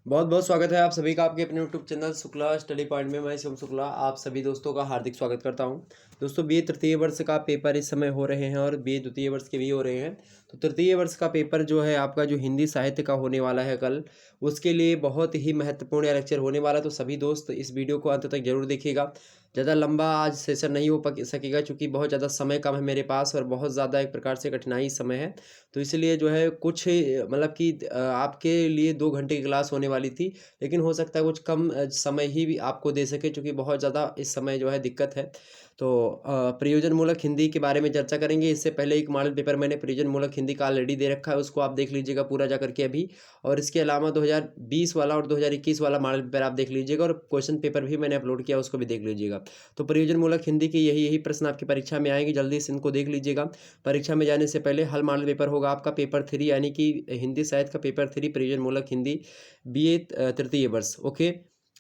बहुत बहुत स्वागत है आप सभी का आपके अपने YouTube channel Shukla study point में। मैं शिवम शुक्ला आप सभी दोस्तों का हार्दिक स्वागत करता हूं। दोस्तों बीए तृतीय वर्ष का पेपर इस समय हो रहे हैं और बीए द्वितीय वर्ष के भी हो रहे हैं। तो तृतीय वर्ष का पेपर जो है आपका जो हिंदी साहित्य का होने वाला है कल, उसके लिए बहुत ही महत्वपूर्ण लेक्चर होने वाला है। तो सभी दोस्त इस वीडियो को अंत तक जरूर देखिएगा। ज़्यादा लंबा आज सेशन नहीं हो सकेगा क्योंकि बहुत ज़्यादा समय कम है मेरे पास और बहुत ज़्यादा एक प्रकार से कठिनाई समय है। तो इसलिए जो है कुछ मतलब कि आपके लिए 2 घंटे की क्लास होने वाली थी, लेकिन हो सकता है कुछ कम समय ही भी आपको दे सके क्योंकि बहुत ज़्यादा इस समय जो है दिक्कत है। तो प्रयोजन मूलक हिंदी के बारे में चर्चा करेंगे। इससे पहले एक मॉडल पेपर मैंने प्रयोजन मूलक हिंदी का ऑलरेडी दे रखा है, उसको आप देख लीजिएगा पूरा जा करके अभी। और इसके अलावा 2020 वाला और 2021 वाला मॉडल पेपर आप देख लीजिएगा और क्वेश्चन पेपर भी मैंने अपलोड किया, उसको भी देख लीजिएगा। तो प्रयोजन मूलक हिंदी के यही यही प्रश्न आपकी परीक्षा में आएंगे, जल्दी से इनको देख लीजिएगा। परीक्षा में जाने से पहले हल मॉडल पेपर होगा आपका पेपर 3 यानी कि हिंदी साहित्य का पेपर 3 प्रयोजन मूलक हिंदी बीए तृतीय वर्ष। ओके,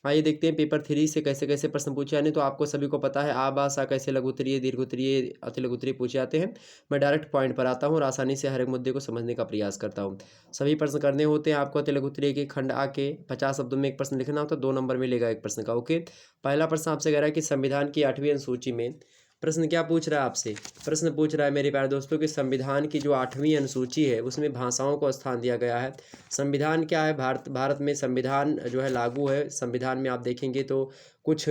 आइए देखते हैं पेपर 3 से कैसे कैसे प्रश्न पूछे जाने। तो आपको सभी को पता है आ बा सा कैसे लघु उत्तरीय दीर्घ उत्तरीय अति लघु उत्तरीय पूछे जाते हैं। मैं डायरेक्ट पॉइंट पर आता हूँ और आसानी से हर एक मुद्दे को समझने का प्रयास करता हूँ। सभी प्रश्न करने होते हैं आपको। अति लघु उत्तरीय के खंड आ के 50 शब्दों में एक प्रश्न लिखना होता है, 2 नंबर मिलेगा एक प्रश्न का। ओके, पहला प्रश्न आपसे कह रहा है कि संविधान की 8वीं अनुसूची में प्रश्न क्या पूछ रहा है आपसे। प्रश्न पूछ रहा है मेरे प्यारे दोस्तों कि संविधान की जो 8वीं अनुसूची है उसमें भाषाओं को स्थान दिया गया है। संविधान क्या है, भारत में संविधान जो है लागू है। संविधान में आप देखेंगे तो कुछ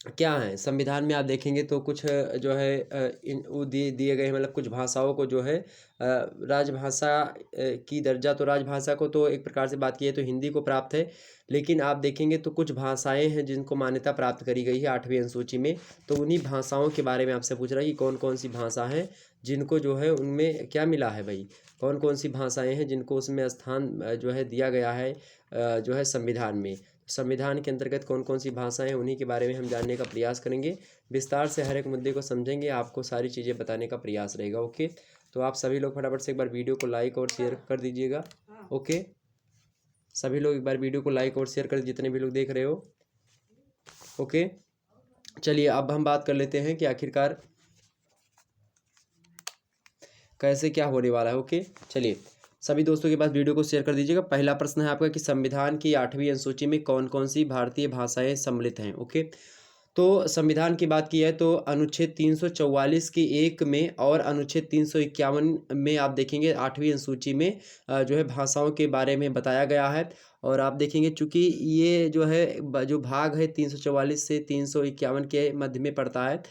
क्या है, संविधान में आप देखेंगे तो कुछ जो है इन वो दिए गए हैं, मतलब कुछ भाषाओं को जो है राजभाषा की दर्जा। तो राजभाषा को तो एक प्रकार से बात की है तो हिंदी को प्राप्त है, लेकिन आप देखेंगे तो कुछ भाषाएं हैं जिनको मान्यता प्राप्त करी गई है 8वीं अनुसूची में। तो उन्हीं भाषाओं के बारे में आपसे पूछ रहा है कि कौन कौन सी भाषा हैं जिनको जो है उनमें क्या मिला है भाई, कौन कौन सी भाषाएं हैं जिनको उसमें स्थान जो है दिया गया है जो है संविधान में। संविधान के अंतर्गत कौन कौन सी भाषाएं हैं उन्हीं के बारे में हम जानने का प्रयास करेंगे। विस्तार से हर एक मुद्दे को समझेंगे, आपको सारी चीज़ें बताने का प्रयास रहेगा। ओके, तो आप सभी लोग फटाफट से एक बार वीडियो को लाइक और शेयर कर दीजिएगा। ओके, सभी लोग एक बार वीडियो को लाइक और शेयर कर, जितने भी लोग देख रहे हो। ओके, चलिए अब हम बात कर लेते हैं कि आखिरकार कैसे क्या होने वाला है। ओके, चलिए सभी दोस्तों के पास वीडियो को शेयर कर दीजिएगा। पहला प्रश्न है आपका कि संविधान की 8वीं अनुसूची में कौन कौन सी भारतीय भाषाएं सम्मिलित हैं। ओके, तो संविधान की बात की है तो अनुच्छेद 344 की 1 में और अनुच्छेद 351 में आप देखेंगे 8वीं अनुसूची में जो है भाषाओं के बारे में बताया गया है। और आप देखेंगे चूँकि ये जो है जो भाग है 344 से 351 के मध्य में पड़ता है।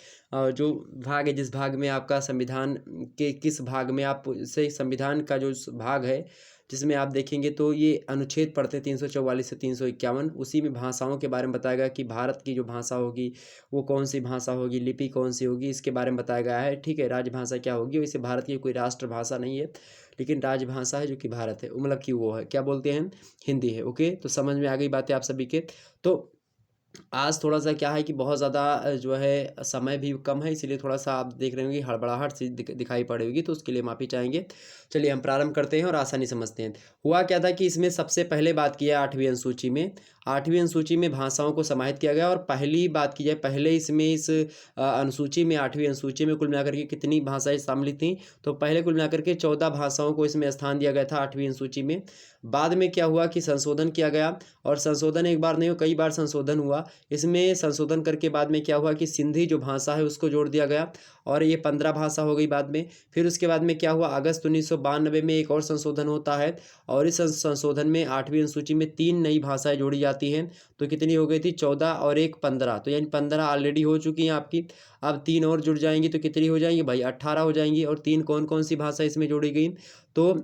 जो भाग है, जिस भाग में आपका संविधान के किस भाग में आप से संविधान का जो भाग है जिसमें आप देखेंगे तो ये अनुच्छेद पढ़ते हैं 344 से 351, उसी में भाषाओं के बारे में बताया गया कि भारत की जो भाषा होगी वो कौन सी भाषा होगी, लिपि कौन सी होगी, इसके बारे में बताया गया है। ठीक है, राजभाषा क्या होगी। वैसे भारत की कोई राष्ट्रभाषा नहीं है, लेकिन राजभाषा है जो कि भारत है, मतलब कि वो है क्या बोलते हैं, हिंदी है। ओके, तो समझ में आ गई बातें आप सभी के। तो आज थोड़ा सा क्या है कि बहुत ज़्यादा जो है समय भी कम है, इसलिए थोड़ा सा आप देख रहे होंगे हड़बड़ाहट सी दिखाई पड़ होगी, तो उसके लिए माफ़ी चाहेंगे। चलिए हम प्रारंभ करते हैं और आसानी समझते हैं। हुआ क्या था कि इसमें सबसे पहले बात की है 8वीं अनुसूची में। 8वीं अनुसूची में भाषाओं को समाहित किया गया और पहली बात की जाए पहले इसमें इस अनुसूची में 8वीं अनुसूची में कुल मिलाकर के कितनी भाषाएं शामिल थीं, तो पहले कुल मिलाकर के 14 भाषाओं को इसमें स्थान दिया गया था 8वीं अनुसूची में। बाद में क्या हुआ कि संशोधन किया गया, और संशोधन एक बार नहीं कई बार संशोधन हुआ। इसमें संशोधन करके बाद में क्या हुआ कि सिंधी जो भाषा है उसको जोड़ दिया गया और ये 15 भाषा हो गई बाद में। फिर उसके बाद में क्या हुआ, अगस्त 1992 में एक और संशोधन होता है और इस संशोधन में 8वीं अनुसूची में 3 नई भाषाएं जोड़ी जाती हैं। तो कितनी हो गई थी, 14 और 1 15, तो यानी 15 ऑलरेडी हो चुकी हैं आपकी। अब 3 और जुड़ जाएंगी तो कितनी हो जाएंगी भाई, 18 हो जाएंगी। और 3 कौन कौन सी भाषा इसमें जोड़ी गई, तो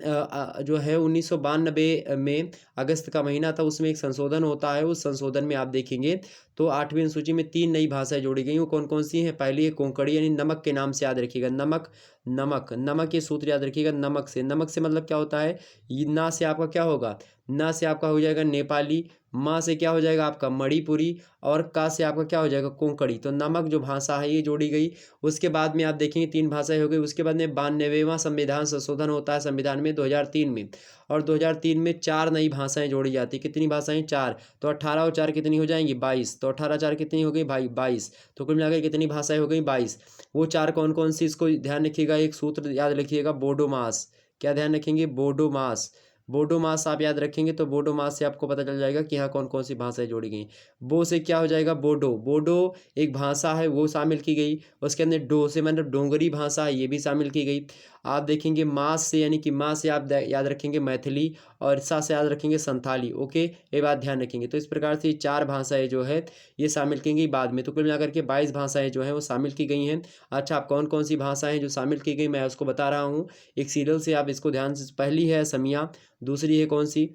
जो है 1992 में अगस्त का महीना था, उसमें एक संशोधन होता है। उस संशोधन में आप देखेंगे तो 8वीं अनुसूची में 3 नई भाषाएं जोड़ी गई। वो कौन कौन सी हैं, पहली है कोंकणी, यानी नमक के नाम से याद रखिएगा, नमक नमक नमक, ये सूत्र याद रखिएगा। नमक से मतलब क्या होता है, ना से आपका क्या होगा, ना से आपका हो जाएगा नेपाली, माँ से क्या हो जाएगा आपका मणिपुरी, और का से आपका क्या हो जाएगा कोंकणी। तो नमक जो भाषा है ये जोड़ी गई। उसके बाद में आप देखेंगे 3 भाषाएं हो गई। उसके बाद में 92वां संविधान संशोधन होता है संविधान में 2003 में, और 2003 में 4 नई भाषाएं जोड़ी जाती। कितनी भाषाएं, 4। तो 18 और 4 कितनी हो जाएंगी, 22। तो 18 4 कितनी हो गई भाई, 22। तो कुल मिलाकर कितनी भाषाएं हो गई, 22। वो 4 कौन कौन सी, इसको ध्यान रखिएगा, एक सूत्र याद रखिएगा, बोडो मास। क्या ध्यान रखेंगे, बोडो मास। बोडो मास आप याद रखेंगे तो बोडो मास से आपको पता चल जाएगा कि यहाँ कौन कौन सी भाषाएं जोड़ी गई। बो से क्या हो जाएगा, बोडो। बोडो एक भाषा है वो शामिल की गई। उसके अंदर डो से मतलब डोंगरी भाषा है ये भी शामिल की गई। आप देखेंगे मास से यानी कि माँ से आप याद रखेंगे मैथिली, और सा से याद रखेंगे संथाली। ओके, ये बात ध्यान रखेंगे। तो इस प्रकार से ये 4 भाषाएं जो है ये शामिल की गई बाद में। तो कुल मिलाकर के 22 भाषाएं जो हैं वो शामिल की गई हैं। अच्छा, आप कौन कौन सी भाषाएं जो शामिल की गई मैं उसको बता रहा हूँ एक सीरियल से, आप इसको ध्यान से। पहली है असमिया, दूसरी है कौन सी,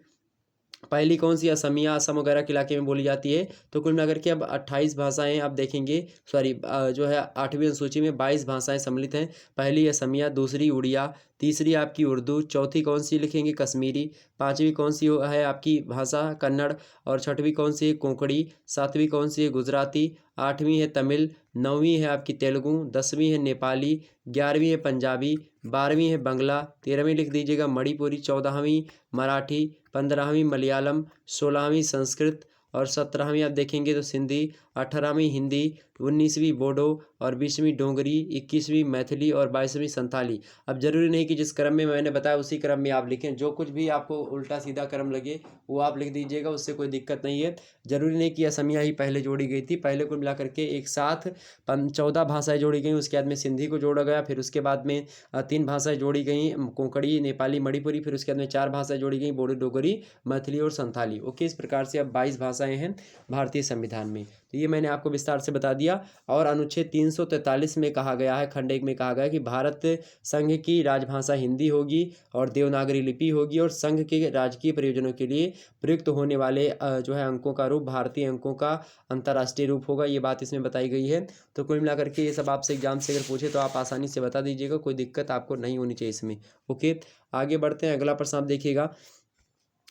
पहली कौन सी असमिया, असम वगैरह के इलाके में बोली जाती है। तो कुल मिलाकर के अब 28 भाषाएं आप देखेंगे, सॉरी जो है 8वीं अनुसूची में 22 भाषाएं सम्मिलित हैं। पहली असमिया, दूसरी उड़िया, तीसरी आपकी उर्दू, चौथी कौन सी लिखेंगे कश्मीरी, पांचवी कौन सी है आपकी भाषा कन्नड़, और छठवीं कौन सी है कोंकणी, सातवीं कौन सी है गुजराती, आठवीं है तमिल, नौवीं है आपकी तेलुगु, 10वीं है नेपाली, 11वीं है पंजाबी, 12वीं है बंगला, 13वीं लिख दीजिएगा मणिपुरी, 14वीं मराठी, 15वीं मलयालम, 16वीं संस्कृत, और 17वीं आप देखेंगे तो सिंधी, 18वीं हिंदी, 19वीं बोडो, और 20वीं डोगरी, 21वीं मैथिली, और 22वीं संथाली। अब जरूरी नहीं कि जिस क्रम में मैंने बताया उसी क्रम में आप लिखें, जो कुछ भी आपको उल्टा सीधा क्रम लगे वो आप लिख दीजिएगा, उससे कोई दिक्कत नहीं है। जरूरी नहीं कि असमिया ही पहले जोड़ी गई थी, पहले कुल मिलाकर के एक साथ 14 भाषाएं जोड़ी गई, उसके बाद में सिंधी को जोड़ा गया, फिर उसके बाद में 3 भाषाएं जोड़ी गई, कोंकणी, नेपाली, मणिपुरी, फिर उसके बाद में 4 भाषाएं जोड़ी गई, बोडो, डोगरी, मैथिली और संथाली। ओके, इस प्रकार से अब 22 भाषाएं हैं भारतीय संविधान में। तो ये मैंने आपको विस्तार से बता दिया। और अनुच्छेद 343 में कहा गया है, खंड 1 में कहा गया है कि भारत संघ की राजभाषा हिंदी होगी और देवनागरी लिपि होगी, और संघ के राजकीय प्रयोजनों के लिए प्रयुक्त होने वाले जो है अंकों का रूप भारतीय अंकों का अंतर्राष्ट्रीय रूप होगा। ये बात इसमें बताई गई है। तो कुल मिलाकर के ये सब आपसे एग्जाम से अगर पूछे तो आप आसानी से बता दीजिएगा, कोई दिक्कत आपको नहीं होनी चाहिए इसमें। ओके, आगे बढ़ते हैं। अगला प्रश्न आप देखिएगा।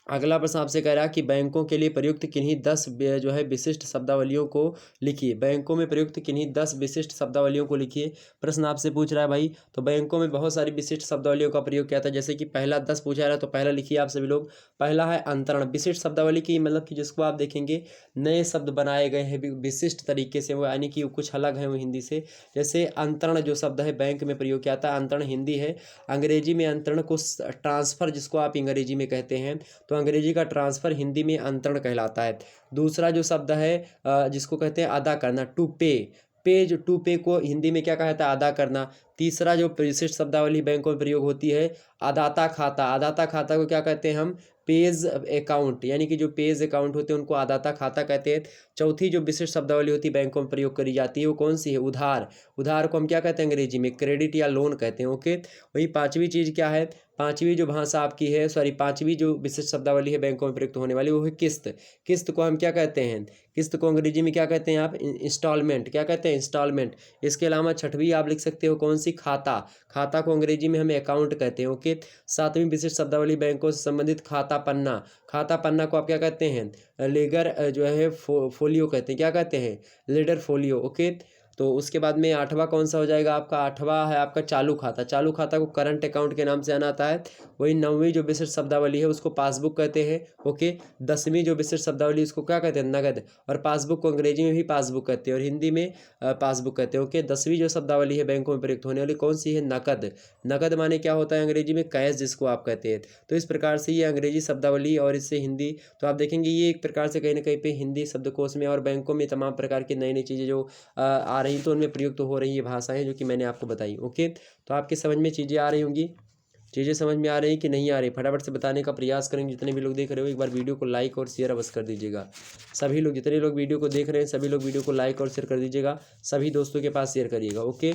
अगला प्रश्न आपसे कह रहा है कि बैंकों के लिए प्रयुक्त किन्हीं 10 जो है विशिष्ट शब्दावलियों को लिखिए। बैंकों में प्रयुक्त किन्हीं 10 विशिष्ट शब्दावलियों को लिखिए, प्रश्न आपसे पूछ रहा है भाई। तो बैंकों में बहुत सारी विशिष्ट शब्दावलियों का प्रयोग किया था, जैसे कि पहला 10 पूछा रहा है, तो पहला लिखिए आप सभी लोग। पहला है अंतरण। विशिष्ट शब्दावली की मतलब कि जिसको आप देखेंगे नए शब्द बनाए गए हैं विशिष्ट तरीके से, वो यानी कि कुछ अलग है वो हिंदी से। जैसे अंतरण जो शब्द है बैंक में प्रयोग किया था, अंतरण हिंदी है। अंग्रेजी में अंतरण को ट्रांसफर जिसको आप अंग्रेजी में कहते हैं, तो अंग्रेजी का ट्रांसफर हिंदी में अंतरण कहलाता है। दूसरा जो शब्द है जिसको कहते हैं अदा करना, टू पे। पे जो टू पे को हिंदी में क्या कहा जाता है, अदा करना। तीसरा जो विशिष्ट शब्दावली बैंकों में प्रयोग होती है, अदाता खाता। अदाता खाता को क्या कहते हैं हम, पेज अकाउंट, यानी कि जो पेज अकाउंट होते हैं उनको अदाता खाता कहते हैं। चौथी जो विशिष्ट शब्दावली होती है बैंकों में प्रयोग करी जाती है वो कौन सी है, उधार। उधार को हम क्या कहते हैं अंग्रेजी में, क्रेडिट या लोन कहते हैं। ओके, वही पांचवी चीज क्या है, पांचवी जो भाषा आपकी है, सॉरी पांचवी जो विशिष्ट शब्दावली है बैंकों में प्रयुक्त होने वाली वो है किस्त। किस्त को हम क्या कहते हैं, किस्त को अंग्रेजी में क्या कहते हैं आप, इंस्टॉलमेंट। क्या कहते हैं, इंस्टॉलमेंट। इसके अलावा छठवीं आप लिख सकते हो कौन सी, खाता। खाता को अंग्रेजी में हम अकाउंट कहते हैं। ओके, सातवीं विशिष्ट शब्दावली बैंकों से संबंधित खाता पन्ना। खाता पन्ना को आप क्या कहते हैं, लेगर जो है फोलियो कहते हैं। क्या कहते हैं, लेडर फोलियो। ओके, तो उसके बाद में आठवां कौन सा हो जाएगा आपका, आठवां है आपका चालू खाता। चालू खाता को करंट अकाउंट के नाम से जाना आता है। वही नौवीं जो विशिष्ट शब्दावली है उसको पासबुक कहते हैं। ओके, 10वीं जो विशिष्ट शब्दावली उसको क्या कहते हैं, नगद। और पासबुक को अंग्रेजी में भी पासबुक कहते हैं और हिंदी में पासबुक कहते हैं। ओके, 10वीं जो शब्दावली है बैंकों में प्रयुक्त होने वाली कौन सी है, नकद। नकद माने क्या होता है अंग्रेजी में, कैश जिसको आप कहते हैं। तो इस प्रकार से ये अंग्रेजी शब्दावली और इससे हिंदी, तो आप देखेंगे ये एक प्रकार से कहीं ना कहीं पे हिंदी शब्दकोश में और बैंकों में तमाम प्रकार की नई नई चीज़ें जो आ रही तो उनमें प्रयुक्त हो रही है भाषाएं जो कि मैंने आपको बताई। ओके, तो आपके समझ में चीज़ें आ रही होंगी, चीज़ें समझ में आ रही कि नहीं आ रही, फटाफट से बताने का प्रयास करेंगे। जितने भी लोग देख रहे हो एक बार वीडियो को लाइक और शेयर अवश्य कर दीजिएगा। सभी लोग, जितने लोग वीडियो को देख रहे हैं सभी लोग वीडियो को लाइक और शेयर कर दीजिएगा, सभी दोस्तों के पास शेयर करिएगा। ओके,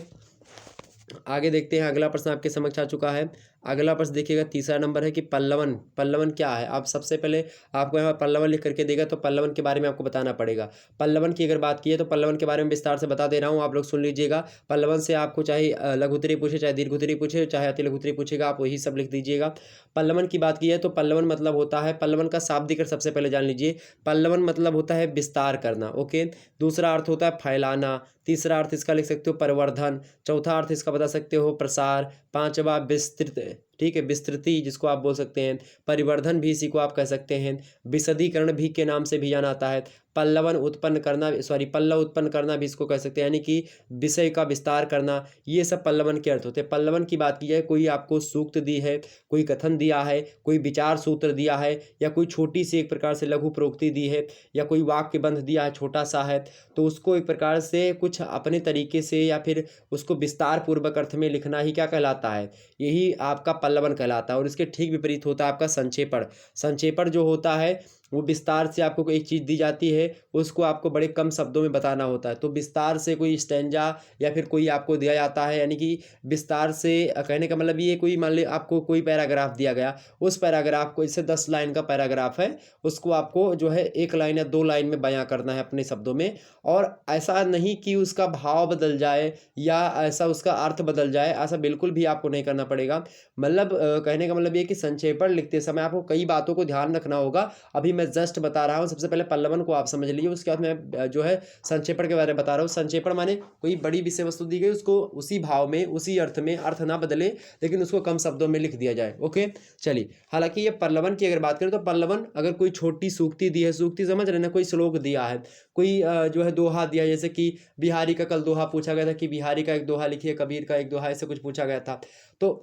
आगे देखते हैं। अगला प्रश्न आपके समक्ष आ चुका है। अगला प्रश्न देखिएगा, तीसरा नंबर है कि पल्लवन। पल्लवन क्या है, आप सबसे पहले आपको यहाँ पल्लवन लिख करके देगा तो पल्लवन के बारे में आपको बताना पड़ेगा। पल्लवन की अगर बात की है तो पल्लवन के बारे में विस्तार से बता दे रहा हूँ, आप लोग सुन लीजिएगा। पल्लवन से आपको चाहे लघुत्तरी पूछे, चाहे दीर्घोत्तरी पूछे, चाहे अति लघुत्तरी पूछेगा, आप वही सब लिख दीजिएगा। पल्लवन की बात की है तो पल्लवन मतलब होता है, पल्लवन का शाब्दिक अर्थ सबसे पहले जान लीजिए। पल्लवन मतलब होता है विस्तार करना। ओके, दूसरा अर्थ होता है फैलाना, तीसरा अर्थ इसका लिख सकते हो प्रवर्धन, चौथा अर्थ इसका बता सकते हो प्रसार, पांचवा विस्तृत, ठीक है, विस्तृति जिसको आप बोल सकते हैं, परिवर्धन भी इसी को आप कह सकते हैं, विशदीकरण भी के नाम से भी जाना जाता है, पल्लवन उत्पन्न करना, सॉरी पल्लव उत्पन्न करना भी इसको कह सकते हैं, यानी कि विषय का विस्तार करना, ये सब पल्लवन के अर्थ होते हैं। पल्लवन की बात की जाए, कोई आपको सूक्त दी है, कोई कथन दिया है, कोई विचार सूत्र दिया है, या कोई छोटी सी एक प्रकार से लघु प्रोक्ति दी है, या कोई वाक्य बंध दिया है छोटा सा है, तो उसको एक प्रकार से कुछ अपने तरीके से या फिर उसको विस्तार पूर्वक अर्थ में लिखना ही क्या कहलाता है, यही आपका पल्लवन कहलाता है। और इसके ठीक विपरीत होता है आपका संक्षेपण। संक्षेपण जो होता है वो विस्तार से आपको कोई एक चीज़ दी जाती है, उसको आपको बड़े कम शब्दों में बताना होता है। तो विस्तार से कोई स्टैंजा या फिर कोई आपको दिया जाता है, यानी कि विस्तार से कहने का मतलब ये, कोई मान ली आपको कोई पैराग्राफ दिया गया, उस पैराग्राफ को, जैसे 10 लाइन का पैराग्राफ है, उसको आपको जो है 1 लाइन या 2 लाइन में बयां करना है अपने शब्दों में। और ऐसा नहीं कि उसका भाव बदल जाए या ऐसा उसका अर्थ बदल जाए, ऐसा बिल्कुल भी आपको नहीं करना पड़ेगा। मतलब कहने का मतलब ये कि संक्षेपण लिखते समय आपको कई बातों को ध्यान रखना होगा। अभी मैं जस्ट बता रहा हूँ, सबसे पहले पल्लवन को आप समझ लीजिए, उसके बाद मैं जो है संक्षेपण के बारे में बता रहा हूँ। संक्षेपण माने कोई बड़ी विषय वस्तु दी गई, उसको उसी भाव में, उसी अर्थ में, अर्थ ना बदले, लेकिन उसको कम शब्दों में लिख दिया जाए। ओके, चलिए। हालांकि ये पल्लवन की अगर बात करें तो पल्लवन, अगर कोई छोटी सूक्ति दी है, सूक्ति समझ रहे ना, कोई श्लोक दिया है, कोई जो है दोहा दिया, जैसे कि बिहारी का कल दोहा पूछा गया था कि बिहारी का एक दोहा लिखिए, कबीर का एक दोहा, ऐसे कुछ पूछा गया था। तो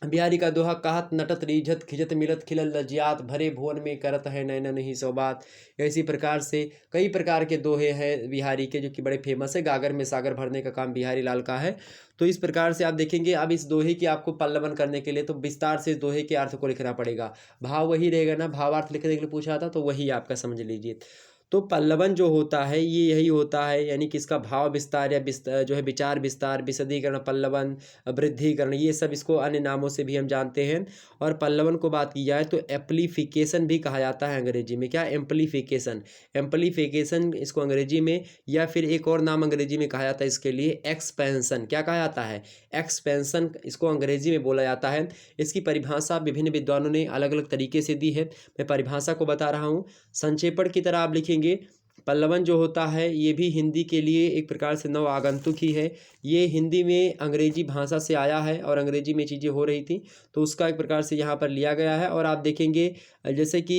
बिहारी का दोहा, कहत नटत रीझत खिजत मिलत खिलल लज्जात, भरे भुवन में करत है नैनन ही सौबात। इसी प्रकार से कई प्रकार के दोहे हैं बिहारी के, जो कि बड़े फेमस है। गागर में सागर भरने का काम बिहारी लाल का है। तो इस प्रकार से आप देखेंगे, अब इस दोहे की आपको पल्लवन करने के लिए तो विस्तार से इस दोहे के अर्थ को लिखना पड़ेगा। भाव वही रहेगा ना, भावार्थ लिखने के लिए पूछा था, तो वही आपका समझ लीजिए। तो पल्लवन जो होता है ये यही होता है, यानी कि इसका भाव विस्तार या जो है विचार विस्तार, विशदीकरण, पल्लवन, वृद्धिकरण, ये सब इसको अन्य नामों से भी हम जानते हैं। और पल्लवन को बात की जाए तो एम्प्लीफिकेशन भी कहा जाता है अंग्रेजी में। क्या? एम्प्लीफिकेशन। एम्प्लीफिकेशन इसको अंग्रेजी में, या फिर एक और नाम अंग्रेजी में कहा जाता है इसके लिए, एक्सपेंशन। क्या कहा जाता है? एक्सपेंशन इसको अंग्रेजी में बोला जाता है। इसकी परिभाषा विभिन्न विद्वानों ने अलग अलग तरीके से दी है, मैं परिभाषा को बता रहा हूँ। संक्षेपण की तरह आप लिखेंगे, पल्लवन जो होता है ये भी हिंदी के लिए एक प्रकार से नव आगंतुक ही है। ये हिंदी में अंग्रेजी भाषा से आया है और अंग्रेजी में चीज़ें हो रही थी, तो उसका एक प्रकार से यहाँ पर लिया गया है। और आप देखेंगे जैसे कि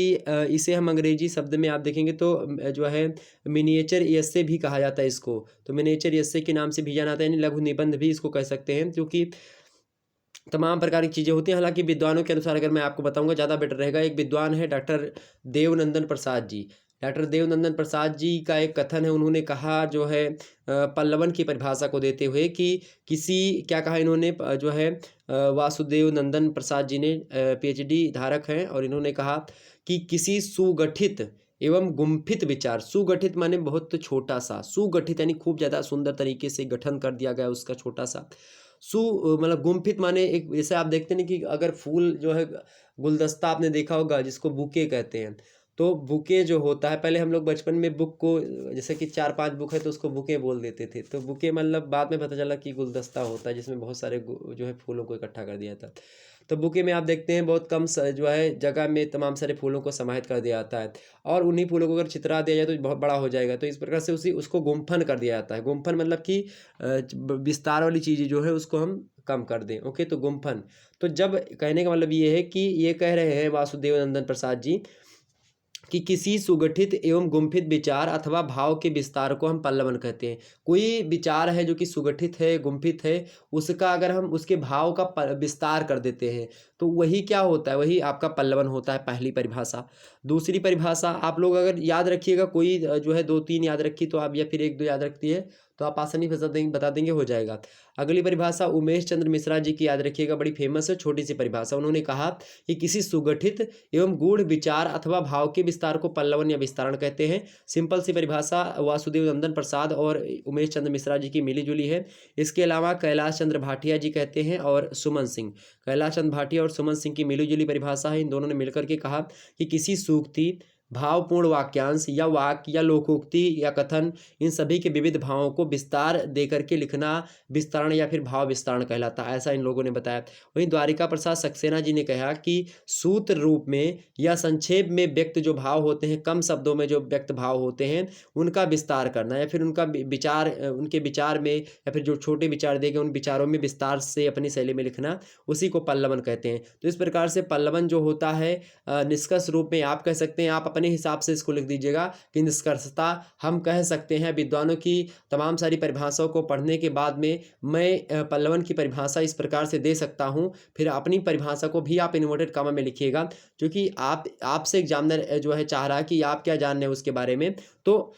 इसे हम अंग्रेजी शब्द में आप देखेंगे तो जो है मिनिएचर एस्से भी कहा जाता है इसको। तो मिनिएचर एस्से के नाम से भी जाना जाता है, यानी लघु निबंध भी इसको कह सकते हैं, क्योंकि तमाम प्रकार की चीज़ें होती हैं। हालांकि विद्वानों के अनुसार अगर मैं आपको बताऊंगा ज़्यादा बेटर रहेगा। एक विद्वान है डॉक्टर देवनंदन प्रसाद जी। डॉक्टर देवनंदन प्रसाद जी का एक कथन है, उन्होंने कहा जो है पल्लवन की परिभाषा को देते हुए कि किसी, क्या कहा इन्होंने, जो है वासुदेव नंदन प्रसाद जी ने पीएचडी धारक हैं, और इन्होंने कहा कि किसी सुगठित एवं गुम्फित विचार, सुगठित माने बहुत छोटा सा, सुगठित यानी खूब ज़्यादा सुंदर तरीके से गठन कर दिया गया उसका छोटा सा, मतलब गुम्फित माने एक, जैसे आप देखते हैं कि अगर फूल जो है, गुलदस्ता आपने देखा होगा जिसको बुके कहते हैं, तो बुके जो होता है, पहले हम लोग बचपन में बुक को, जैसे कि 4-5 बुक है तो उसको बुके बोल देते थे। तो बुके मतलब बाद में पता चला कि गुलदस्ता होता है जिसमें बहुत सारे जो है फूलों को इकट्ठा कर दिया था। तो बुके में आप देखते हैं बहुत कम जो है जगह में तमाम सारे फूलों को समाहित कर दिया जाता है, और उन्हीं फूलों को अगर चित्रा दिया जाए तो बहुत बड़ा हो जाएगा। तो इस प्रकार से उसको गुम्फन कर दिया जाता है। गुम्फन मतलब कि विस्तार वाली चीज़ें जो है उसको हम कम कर दें। ओके, तो गुम्फन। तो जब कहने का मतलब ये है कि ये कह रहे हैं वासुदेव नंदन प्रसाद जी कि किसी सुगठित एवं गुम्फित विचार अथवा भाव के विस्तार को हम पल्लवन कहते हैं। कोई विचार है जो कि सुगठित है, गुम्फित है, उसका अगर हम उसके भाव का विस्तार कर देते हैं तो वही क्या होता है, वही आपका पल्लवन होता है, पहली परिभाषा। दूसरी परिभाषा आप लोग अगर याद रखिएगा, कोई जो है 2-3 याद रखी तो आप, या फिर 1-2 याद रखती है तो आप आसानी से बता देंगे, हो जाएगा। अगली परिभाषा उमेश चंद्र मिश्रा जी की याद रखिएगा, बड़ी फेमस है, छोटी सी परिभाषा। उन्होंने कहा कि किसी सुगठित एवं गूढ़ विचार अथवा भाव के विस्तार को पल्लवन या विस्तारण कहते हैं। सिंपल सी परिभाषा वासुदेव नंदन प्रसाद और उमेश चंद्र मिश्रा जी की मिली जुली है। इसके अलावा कैलाश चंद्र भाटिया जी कहते हैं और सुमन सिंह, कैलाश चंद्र भाटिया और सुमन सिंह की मिली जुली परिभाषा है। इन दोनों ने मिलकर के कहा कि किसी सूक्ति, भावपूर्ण वाक्यांश या वाक्य या लोकोक्ति या कथन, इन सभी के विविध भावों को विस्तार दे करके लिखना विस्तरण या फिर भाव विस्तरण कहलाता है, ऐसा इन लोगों ने बताया। वहीं द्वारिका प्रसाद सक्सेना जी ने कहा कि सूत्र रूप में या संक्षेप में व्यक्त जो भाव होते हैं, कम शब्दों में जो व्यक्त भाव होते हैं, उनका विस्तार करना या फिर उनका विचार, उनके विचार में या फिर जो छोटे विचार दिए गए उन विचारों में विस्तार से अपनी शैली में लिखना, उसी को पल्लवन कहते हैं। तो इस प्रकार से पल्लवन जो होता है निष्कर्ष रूप में आप कह सकते हैं, आप अपने हिसाब से इसको लिख दीजिएगा कि निष्कर्षता हम कह सकते हैं विद्वानों की तमाम सारी परिभाषाओं को पढ़ने के बाद में मैं पल्लवन की परिभाषा इस प्रकार से दे सकता हूं। फिर अपनी परिभाषा को भी आप इन्वर्टेड कॉमा में लिखिएगा, क्योंकि आपसे एग्जामिनर जो है चाह रहा है कि आप क्या जान रहे हैं उसके बारे में। तो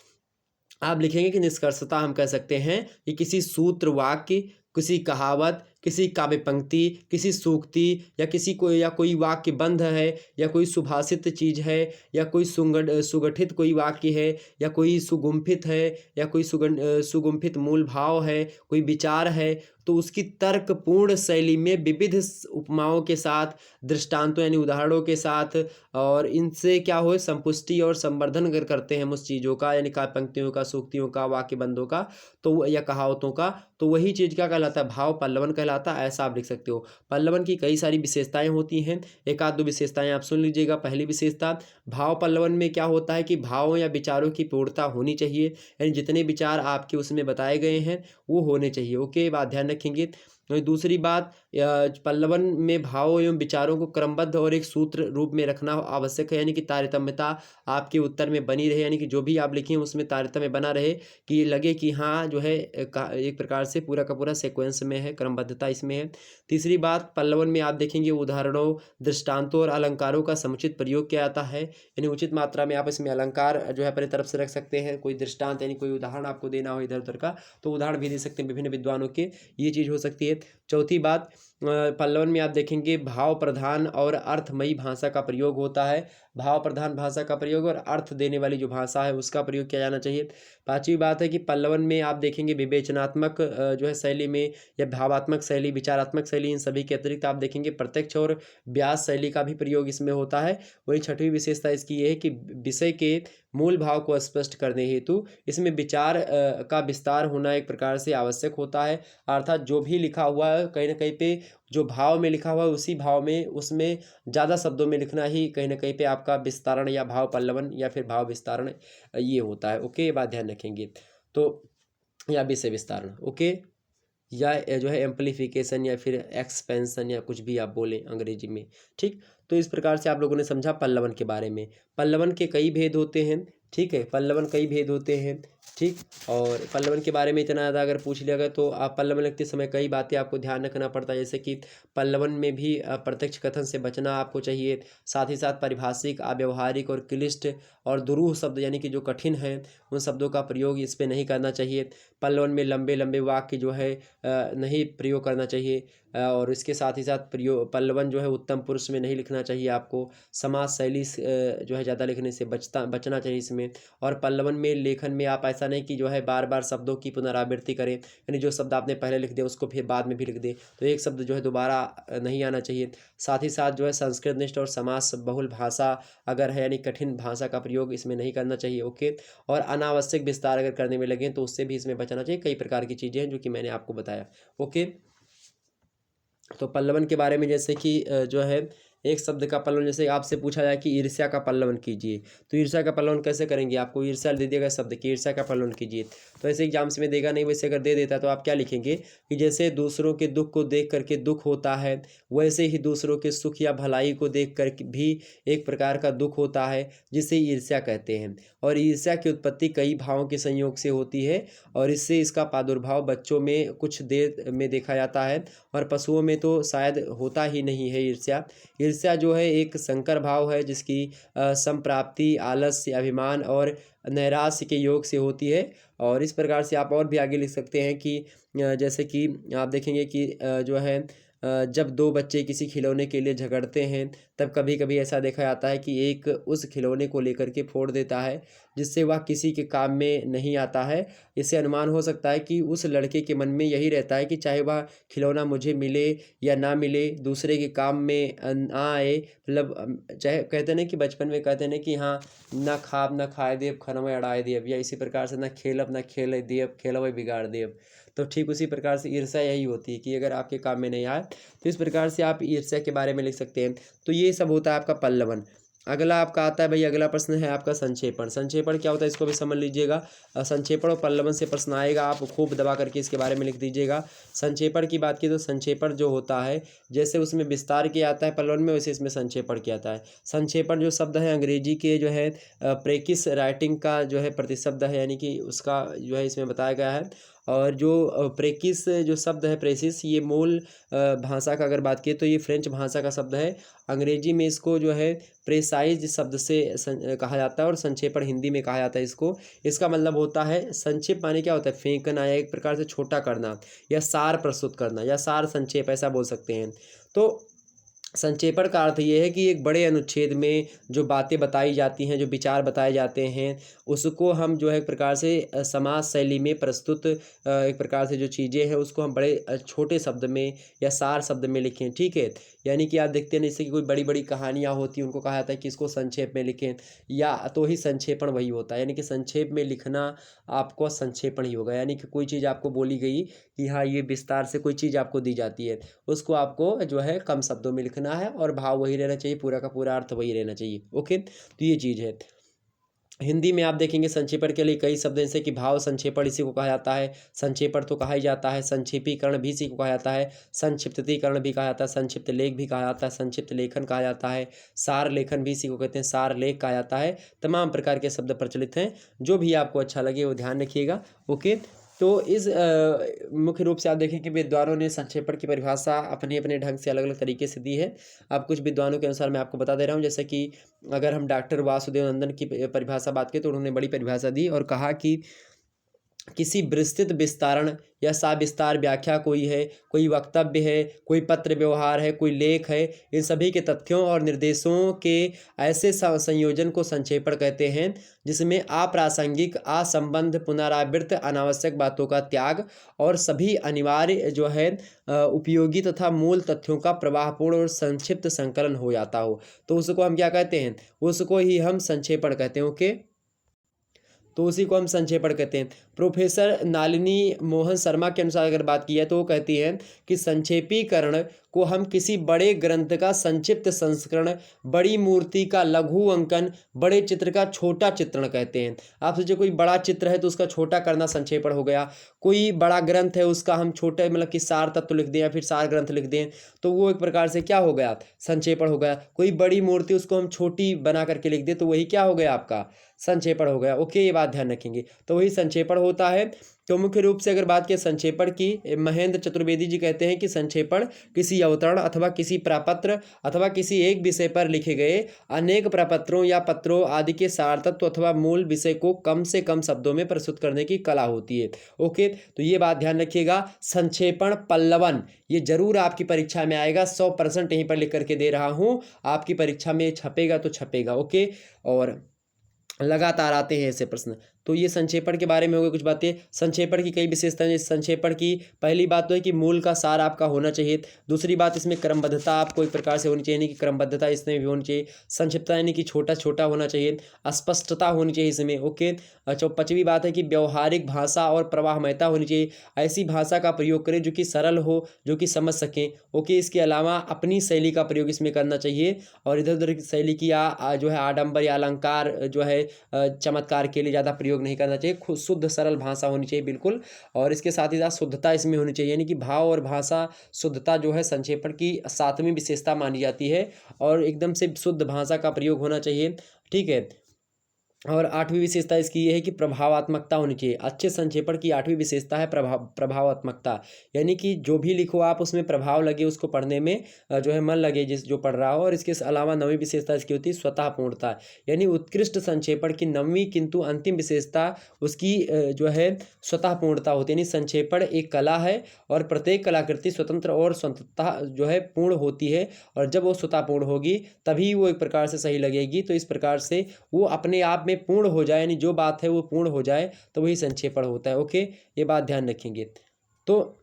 आप लिखेंगे कि निष्कर्षता हम कह सकते हैं कि किसी सूत्र, वाक्य, किसी कहावत, किसी काव्य पंक्ति, किसी सूक्ति या कोई वाक्य बंध है, या कोई सुभाषित चीज है, या कोई सुगठित कोई वाक्य है, या कोई सुगुम्फित है, या कोई सुगुम्फित मूल भाव है, कोई विचार है, तो उसकी तर्कपूर्ण शैली में विविध उपमाओं के साथ, दृष्टांतों यानी उदाहरणों के साथ, और इनसे क्या हो संपुष्टि और संवर्धन अगर करते हैं हम उस चीज़ों का, यानी काव्य पंक्तियों का, सूक्तियों का, वाक्य बंधों का, तो या कहावतों का, तो वही चीज़ क्या कहलाता है, भाव पल्लवन कहलाता है। ऐसा आप लिख सकते हो। पल्लवन की कई सारी विशेषताएं होती हैं, एक आध दो विशेषताएं आप सुन लीजिएगा। पहली विशेषता, भाव पल्लवन में क्या होता है कि भावों या विचारों की पूर्णता होनी चाहिए, यानी जितने विचार आपके उसमें बताए गए हैं वो होने चाहिए। ओके, बात ध्यान रखेंगे। और दूसरी बात, पल्लवन में भावों एवं विचारों को क्रमबद्ध और एक सूत्र रूप में रखना आवश्यक है, यानी कि तारतम्यता आपके उत्तर में बनी रहे, यानी कि जो भी आप लिखें उसमें तारतम्य बना रहे, कि लगे कि हाँ जो है एक प्रकार से पूरा का पूरा सीक्वेंस में है, क्रमबद्धता इसमें है। तीसरी बात, पल्लवन में आप देखेंगे उदाहरणों, दृष्टांतों और अलंकारों का समुचित प्रयोग किया जाता है, यानी उचित मात्रा में आप इसमें अलंकार जो है अपनी तरफ से रख सकते हैं। कोई दृष्टांत यानी कोई उदाहरण आपको देना हो इधर उधर का, तो उदाहरण भी दे सकते हैं विभिन्न विद्वानों के, ये चीज़ हो सकती है। चौथी बात, पल्लवन में आप देखेंगे भाव प्रधान और अर्थमयी भाषा का प्रयोग होता है। भाव प्रधान भाषा का प्रयोग और अर्थ देने वाली जो भाषा है उसका प्रयोग किया जाना चाहिए। पांचवी बात है कि पल्लवन में आप देखेंगे विवेचनात्मक जो है शैली में, या भावात्मक शैली, विचारात्मक शैली, इन सभी के अतिरिक्त आप देखेंगे प्रत्यक्ष और व्यास शैली का भी प्रयोग इसमें होता है। वही छठवीं विशेषता इसकी ये है कि विषय के मूल भाव को स्पष्ट करने हेतु इसमें विचार का विस्तार होना एक प्रकार से आवश्यक होता है। अर्थात जो भी लिखा हुआ है कहीं ना कहीं पे जो भाव में लिखा हुआ है उसी भाव में उसमें ज़्यादा शब्दों में लिखना ही कहीं ना कहीं पे आपका विस्तारण या भाव पल्लवन या फिर भाव विस्तारण ये होता है। ओके, ये बात ध्यान रखेंगे। तो या विषय विस्तारण, ओके, या जो है एम्पलीफिकेशन या फिर एक्सपेंशन या कुछ भी आप बोलें अंग्रेजी में, ठीक। तो इस प्रकार से आप लोगों ने समझा पल्लवन के बारे में। पल्लवन के कई भेद होते हैं, ठीक है, पल्लवन कई भेद होते हैं, ठीक। और पल्लवन के बारे में इतना ज़्यादा अगर पूछ लिया गया तो आप पल्लवन लिखते समय कई बातें आपको ध्यान रखना पड़ता है, जैसे कि पल्लवन में भी प्रत्यक्ष कथन से बचना आपको चाहिए। साथ ही साथ पारिभाषिक, अव्यवहारिक और क्लिष्ट और दुरूह शब्द यानी कि जो कठिन है उन शब्दों का प्रयोग इस पर नहीं करना चाहिए। पल्लवन में लंबे लंबे वाक्य जो है नहीं प्रयोग करना चाहिए। और इसके साथ ही साथ पल्लवन जो है उत्तम पुरुष में नहीं लिखना चाहिए आपको। समाज शैली जो है ज़्यादा लिखने से बचना चाहिए इसमें। और पल्लवन में लेखन में आप ऐसा नहीं कि जो है बार बार शब्दों की पुनरावृत्ति करें, यानी जो शब्द आपने पहले लिख दिया उसको फिर बाद में भी लिख दे, तो एक शब्द जो है दोबारा नहीं आना चाहिए। साथ ही साथ जो है संस्कृतनिष्ठ और समास बहुल भाषा अगर है, यानी कठिन भाषा का प्रयोग इसमें नहीं करना चाहिए। ओके, और अनावश्यक विस्तार अगर करने में लगे तो उससे भी इसमें बचना चाहिए। कई प्रकार की चीज़ें हैं जो कि मैंने आपको बताया। ओके, तो पल्लवन के बारे में जैसे कि जो है एक शब्द का पल्लवन, जैसे आपसे पूछा जाए कि ईर्ष्या का पल्लवन कीजिए, तो ईर्ष्या का पल्लवन कैसे करेंगे? आपको ईर्ष्या दे देगा शब्द कि ईर्ष्या का पल्लवन कीजिए, तो ऐसे एग्जाम्स में देगा नहीं, वैसे अगर दे देता तो आप क्या लिखेंगे कि जैसे दूसरों के दुख को देख करके दुख होता है, वैसे ही दूसरों के सुख या भलाई को देख कर भी एक प्रकार का दुख होता है, जिसे ईर्ष्या कहते हैं। और ईर्ष्या की उत्पत्ति कई भावों के संयोग से होती है, और इससे इसका प्रादुर्भाव बच्चों में कुछ देर में देखा जाता है, और पशुओं में तो शायद होता ही नहीं है ईर्ष्या। ईर्ष्या जो है एक संकर भाव है, जिसकी संप्राप्ति आलस्य, अभिमान और नैराश्य के योग से होती है। और इस प्रकार से आप और भी आगे लिख सकते हैं कि जैसे कि आप देखेंगे कि जो है जब दो बच्चे किसी खिलौने के लिए झगड़ते हैं तब कभी कभी ऐसा देखा जाता है कि एक उस खिलौने को लेकर के फोड़ देता है, जिससे वह किसी के काम में नहीं आता है। इससे अनुमान हो सकता है कि उस लड़के के मन में यही रहता है कि चाहे वह खिलौना मुझे मिले या ना मिले, दूसरे के काम में ना आए। मतलब चाहे कहते हैं ना कि बचपन में कहते हैं ना कि हाँ, ना खाब ना खाए देव खनवे अड़ाए देव, या इसी प्रकार से ना खेलब ना खेल देव खेलवे बिगाड़ देव। तो ठीक उसी प्रकार से ईर्ष्या यही होती है कि अगर आपके काम में नहीं आए तो इस प्रकार से आप ईर्ष्या के बारे में लिख सकते हैं। तो ये सब होता है आपका पल्लवन। अगला आपका आता है भाई, अगला प्रश्न है आपका संक्षेपण। संक्षेपण क्या होता है इसको भी समझ लीजिएगा। संक्षेपण और पल्लवन से प्रश्न आएगा, आप खूब दबा करके इसके बारे में लिख दीजिएगा। संक्षेपण की बात की तो संक्षेपण जो होता है, जैसे उसमें विस्तार किया आता है पल्लवन में, वैसे इसमें संक्षेपण किया आता है। संक्षेपण जो शब्द है अंग्रेजी के जो है प्रेकिस राइटिंग का जो है प्रतिशब्द है, यानी कि उसका जो है इसमें बताया गया है। और जो प्रेकिस जो शब्द है प्रेसिस, ये मूल भाषा का अगर बात करें तो ये फ्रेंच भाषा का शब्द है। अंग्रेजी में इसको जो है प्रेसाइज शब्द से कहा जाता है, और संक्षेपण हिंदी में कहा जाता है इसको। इसका मतलब होता है संक्षेप माने क्या होता है, फेंकना या एक प्रकार से छोटा करना या सार प्रस्तुत करना या सार संक्षेप ऐसा बोल सकते हैं। तो संक्षेपण का अर्थ ये है कि एक बड़े अनुच्छेद में जो बातें बताई जाती हैं, जो विचार बताए जाते हैं, उसको हम जो है एक प्रकार से समाज शैली में प्रस्तुत एक प्रकार से जो चीज़ें हैं उसको हम बड़े छोटे शब्द में या सार शब्द में लिखें। ठीक है, यानी कि आप देखते हैं जैसे कि कोई बड़ी बड़ी कहानियाँ होती हैं, उनको कहा जाता है कि इसको संक्षेप में लिखें, या तो ही संक्षेपण वही होता है। यानी कि संक्षेप में लिखना आपको संक्षेपण ही होगा। यानी कि कोई चीज़ आपको बोली गई कि हाँ ये विस्तार से कोई चीज़ आपको दी जाती है, उसको आपको जो है कम शब्दों में लिखना है और भाव वही रहना चाहिए, पूरा का पूरा अर्थ वही रहना चाहिए। ओके, तो ये चीज़ है। हिंदी में आप देखेंगे संक्षेपण के लिए कई शब्द जैसे कि भाव संक्षेपण इसी को कहा जाता है, संक्षेपण तो कहा ही जाता है, संक्षेपीकरण भी इसी को कहा जाता है, संक्षिप्तीकरण भी कहा जाता है, संक्षिप्त लेख भी कहा जाता है, संक्षिप्त लेखन कहा जाता है, सार लेखन भी इसी को कहते हैं, सार लेख कहा जाता है। तमाम प्रकार के शब्द प्रचलित हैं, जो भी आपको अच्छा लगे वो ध्यान रखिएगा। ओके, तो इस मुख्य रूप से आप देखें कि विद्वानों ने संक्षेपण की परिभाषा अपने अपने ढंग से अलग अलग तरीके से दी है। अब कुछ विद्वानों के अनुसार मैं आपको बता दे रहा हूँ, जैसे कि अगर हम डॉक्टर वासुदेव नंदन की परिभाषा बात करें तो उन्होंने बड़ी परिभाषा दी और कहा कि किसी विस्तृत विस्तारण या साविस्तार व्याख्या कोई है, कोई वक्तव्य है, कोई पत्र व्यवहार है, कोई लेख है, इन सभी के तथ्यों और निर्देशों के ऐसे संयोजन को संक्षेपण कहते हैं जिसमें अप्रासंगिक, असंबद्ध, पुनरावृत्त, अनावश्यक बातों का त्याग और सभी अनिवार्य जो है उपयोगी तथा मूल तथ्यों का प्रवाहपूर्ण और संक्षिप्त संकलन हो जाता हो, तो उसको हम क्या कहते हैं, उसको ही हम संक्षेपण कहते हैं। ओके, तो उसी को हम संक्षेपण कहते हैं। प्रोफेसर नालिनी मोहन शर्मा के अनुसार अगर बात की जाए तो वो कहती हैं कि संक्षेपीकरण को हम किसी बड़े ग्रंथ का संक्षिप्त संस्करण, बड़ी मूर्ति का लघु अंकन, बड़े चित्र का छोटा चित्रण कहते हैं। आप सोचिए कोई बड़ा चित्र है तो उसका छोटा करना संक्षेपण हो गया, कोई बड़ा ग्रंथ है उसका हम छोटे मतलब कि सार तत्व लिख दें या फिर सार ग्रंथ लिख दें तो वो एक प्रकार से क्या हो गया, संक्षेपण हो गया। कोई बड़ी मूर्ति उसको हम छोटी बना करके लिख दें तो वही क्या हो गया, आपका संक्षेपण हो गया। ओके, ये बात ध्यान रखेंगे, तो वही संक्षेपण होता है। तो मुख्य रूप से अगर बात करें संक्षेपण की, महेंद्र चतुर्वेदी जी कहते हैं कि संक्षेपण किसी अवतरण अथवा किसी प्रपत्र अथवा किसी एक विषय पर लिखे गए अनेक प्रपत्रों या पत्रों आदि के सार तत्व अथवा मूल विषय को कम से कम शब्दों में प्रस्तुत करने की कला होती है। ओके, तो ये बात ध्यान रखिएगा। संक्षेपण पल्लवन ये जरूर आपकी परीक्षा में आएगा, 100% यहीं पर लिख करके दे रहा हूँ, आपकी परीक्षा में छपेगा तो छपेगा। ओके, और लगातार आते हैं ऐसे प्रश्न। तो ये संक्षेपण के बारे में हो गई कुछ बातें। संक्षेपण की कई विशेषताएं, जैसे संक्षेपण की पहली बात तो है कि मूल का सार आपका होना चाहिए। दूसरी बात, इसमें क्रमबद्धता आपको एक प्रकार से होनी चाहिए, नहीं कि क्रमबद्धता इसमें भी होनी चाहिए। संक्षिप्तता यानी कि छोटा छोटा होना चाहिए, स्पष्टता होनी चाहिए इसमें। ओके, अच्छा, पांचवी बात है कि व्यवहारिक भाषा और प्रवाहमयता होनी चाहिए, ऐसी भाषा का प्रयोग करें जो कि सरल हो, जो कि समझ सकें। ओके, इसके अलावा अपनी शैली का प्रयोग इसमें करना चाहिए और इधर उधर की शैली की जो है आडंबर या अलंकार जो है चमत्कार के लिए ज़्यादा प्रयोग नहीं करना चाहिए। खुद शुद्ध सरल भाषा होनी चाहिए बिल्कुल, और इसके साथ ही साथ शुद्धता इसमें होनी चाहिए, यानी कि भाव और भाषा शुद्धता जो है संक्षेपण की 7वीं विशेषता मानी जाती है, और एकदम से शुद्ध भाषा का प्रयोग होना चाहिए। ठीक है, और 8वीं विशेषता इसकी ये है कि प्रभावात्मकता होनी चाहिए। अच्छे संक्षेपण की 8वीं विशेषता है प्रभावात्मकता, यानी कि जो भी लिखो आप उसमें प्रभाव लगे, उसको पढ़ने में जो है मन लगे जिस जो पढ़ रहा हो। और इसके अलावा 9वीं विशेषता इसकी होती है स्वतःपूर्णता, यानी उत्कृष्ट संक्षेपण की 9वीं किंतु अंतिम विशेषता उसकी जो है स्वतःपूर्णता होती है। यानी संक्षेपण एक कला है और प्रत्येक कलाकृति स्वतंत्र और स्वतंत्रता जो है पूर्ण होती है, और जब वो स्वतःपूर्ण होगी तभी वो एक प्रकार से सही लगेगी। तो इस प्रकार से वो अपने आप में पूर्ण हो जाए, यानी जो बात है वो पूर्ण हो जाए, तो वही संक्षेपण होता है। ओके, ये बात ध्यान रखेंगे। तो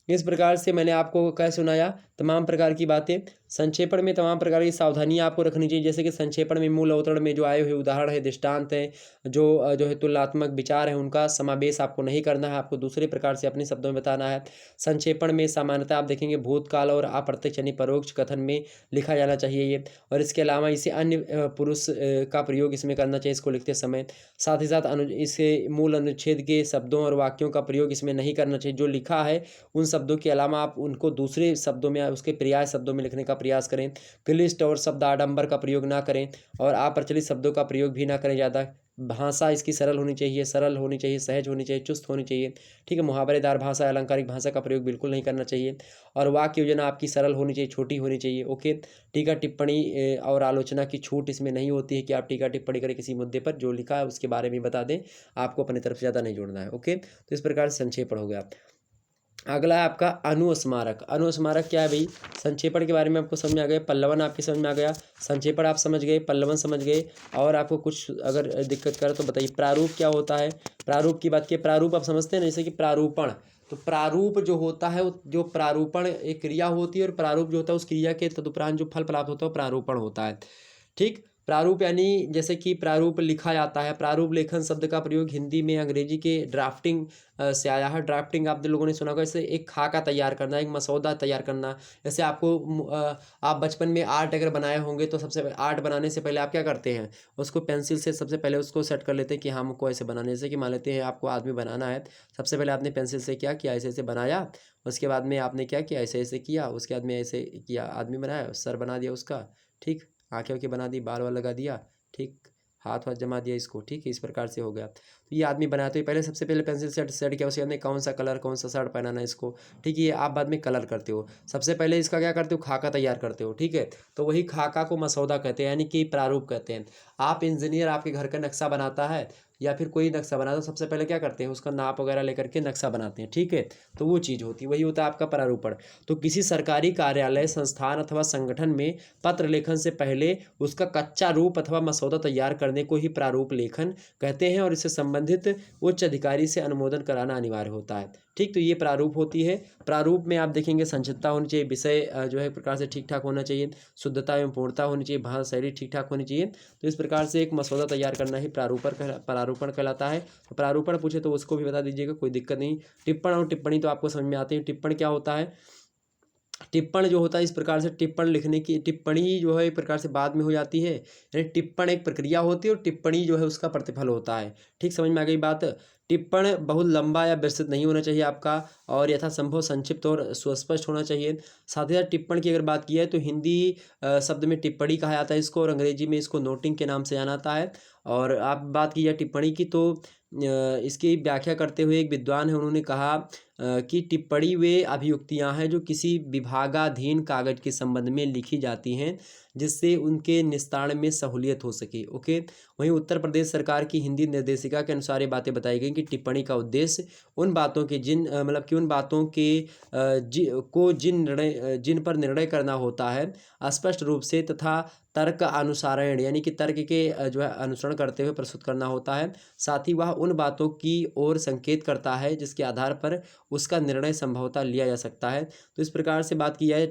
इस प्रकार से मैंने आपको क्या सुनाया, तमाम प्रकार की बातें। संक्षेपण में तमाम प्रकार की सावधानियां आपको रखनी चाहिए, जैसे कि संक्षेपण में मूल अवतरण में जो आए हुए उदाहरण है, दृष्टांत है, जो है तुलनात्मक विचार है, उनका समावेश आपको नहीं करना है, आपको दूसरे प्रकार से अपने शब्दों में बताना है। संक्षेपण में सामान्यतः आप देखेंगे भूतकाल और अप्रत्यक्ष यानी परोक्ष कथन में लिखा जाना चाहिए ये। और इसके अलावा इसे अन्य पुरुष का प्रयोग इसमें करना चाहिए इसको लिखते समय। साथ ही साथ इसे मूल अनुच्छेद के शब्दों और वाक्यों का प्रयोग इसमें नहीं करना चाहिए। जो लिखा है उन शब्दों के अलावा आप उनको दूसरे शब्दों में, उसके पर्याय शब्दों में लिखने का प्रयास करें। क्लिष्ट और शब्द आडंबर का प्रयोग ना करें, और अप्रचलित शब्दों का प्रयोग भी ना करें ज़्यादा। भाषा इसकी सरल होनी चाहिए, सहज होनी चाहिए, चुस्त होनी चाहिए। ठीक है, मुहावरेदार भाषा, अलंकारिक भाषा का प्रयोग बिल्कुल नहीं करना चाहिए। और वाक्य योजना आपकी सरल होनी चाहिए, छोटी होनी चाहिए। ओके, टीका टिप्पणी और आलोचना की छूट इसमें नहीं होती है कि आप टीका टिप्पणी करें किसी मुद्दे पर, जो लिखा है उसके बारे में बता दें, आपको अपनी तरफ से ज़्यादा नहीं जोड़ना है। ओके, तो इस प्रकार से संक्षेपण हो गया। अगला है आपका अनुस्मारक। अनुस्मारक क्या है भाई, संक्षेपण के बारे में आपको समझ में आ गया, पल्लवन आपकी समझ में आ गया, संक्षेपण आप समझ गए, पल्लवन समझ गए। और आपको कुछ अगर दिक्कत करे तो बताइए, प्रारूप क्या होता है। प्रारूप की बात की, प्रारूप आप समझते हैं ना, जैसे कि प्रारूपण, तो प्रारूप जो होता है जो प्रारूपण एक क्रिया होती है, और प्रारूप जो होता है उस क्रिया के तदुपरांत जो फल प्राप्त होता है वो प्रारूपण होता है। ठीक, प्रारूप यानी जैसे कि प्रारूप लिखा जाता है। प्रारूप लेखन शब्द का प्रयोग हिंदी में अंग्रेजी के ड्राफ्टिंग से आया है। ड्राफ्टिंग आप लोगों ने सुना होगा, जैसे एक खाका तैयार करना, एक मसौदा तैयार करना। जैसे आप बचपन में आर्ट अगर बनाए होंगे तो सबसे आर्ट बनाने से पहले आप क्या करते हैं, उसको पेंसिल से सबसे पहले उसको सेट कर लेते हैं कि हमको ऐसे बनाने। जैसे कि मान लेते हैं आपको आदमी बनाना है, सबसे पहले आपने पेंसिल से क्या किया, ऐसे ऐसे बनाया। उसके बाद में आपने क्या किया, ऐसे ऐसे किया। उसके बाद में ऐसे किया, आदमी बनाया, सर बना दिया उसका, ठीक, आँखें वाँखें बना दी, बाल वाल लगा दिया, ठीक, हाथ वाथ जमा दिया इसको, ठीक है, इस प्रकार से हो गया। तो ये आदमी बनाया, तो ये पहले सबसे पहले पेंसिल सेट किया, उसके बाद में कौन सा कलर, कौन सा शर्ट पहनाना है इसको, ठीक है, ये आप बाद में कलर करते हो। सबसे पहले इसका क्या करते हो, खाका तैयार करते हो, ठीक है। तो वही खाका को मसौदा कहते हैं, यानी कि प्रारूप कहते हैं। आप इंजीनियर आपके घर का नक्शा बनाता है या फिर कोई नक्शा बनाता है, तो सबसे पहले क्या करते हैं, उसका नाप वगैरह लेकर के नक्शा बनाते हैं, ठीक है। तो वो चीज़ होती है, वही होता है आपका प्रारूपण। तो किसी सरकारी कार्यालय, संस्थान अथवा संगठन में पत्र लेखन से पहले उसका कच्चा रूप अथवा मसौदा तैयार करने को ही प्रारूप लेखन कहते हैं, और इससे संबंधित उच्च अधिकारी से अनुमोदन कराना अनिवार्य होता है। ठीक, तो ये प्रारूप होती है। प्रारूप में आप देखेंगे संक्षिप्तता होनी चाहिए, विषय जो है प्रकार से ठीक ठाक होना चाहिए, शुद्धता एवं पूर्णता होनी चाहिए, भाषा शैली ठीक ठाक होनी चाहिए। तो इस प्रकार से एक मसौदा तैयार करना ही प्रारूपण कहलाता है। तो प्रारूपण पूछे तो उसको भी बता दीजिएगा, कोई दिक्कत नहीं। टिप्पण और टिप्पणी तो आपको समझ में आते हैं। टिप्पण क्या होता है, टिप्पण जो होता है इस प्रकार से, टिप्पण लिखने की, टिप्पणी जो है एक प्रकार से बाद में हो जाती है, यानी टिप्पण एक प्रक्रिया होती है और टिप्पणी जो है उसका प्रतिफल होता है। ठीक, समझ में आ गई बात। टिप्पण बहुत लंबा या विस्तृत नहीं होना चाहिए आपका, और यथासंभव संक्षिप्त और सुस्पष्ट होना चाहिए। साथ ही साथ टिप्पण की अगर बात की है तो हिंदी शब्द में टिप्पणी कहा जाता है इसको, और अंग्रेजी में इसको नोटिंग के नाम से जाना जाता है। और आप बात की जाए टिप्पणी की, तो इसकी व्याख्या करते हुए एक विद्वान है, उन्होंने कहा कि टिप्पणी वे अभियुक्तियां हैं जो किसी विभागाधीन कागज के संबंध में लिखी जाती हैं जिससे उनके निस्तारण में सहूलियत हो सके। ओके, वहीं उत्तर प्रदेश सरकार की हिंदी निर्देशिका के अनुसार ये बातें बताई गई कि टिप्पणी का उद्देश्य उन बातों के मतलब कि उन बातों के जिन पर निर्णय करना होता है स्पष्ट रूप से तथा तर्क अनुसारण, यानी कि तर्क के जो है अनुसरण करते हुए प्रस्तुत करना होता है। साथ ही वह उन बातों की ओर संकेत करता है जिसके आधार पर उसका निर्णय संभवतः लिया जा सकता है। तो इस प्रकार से बात की जाए,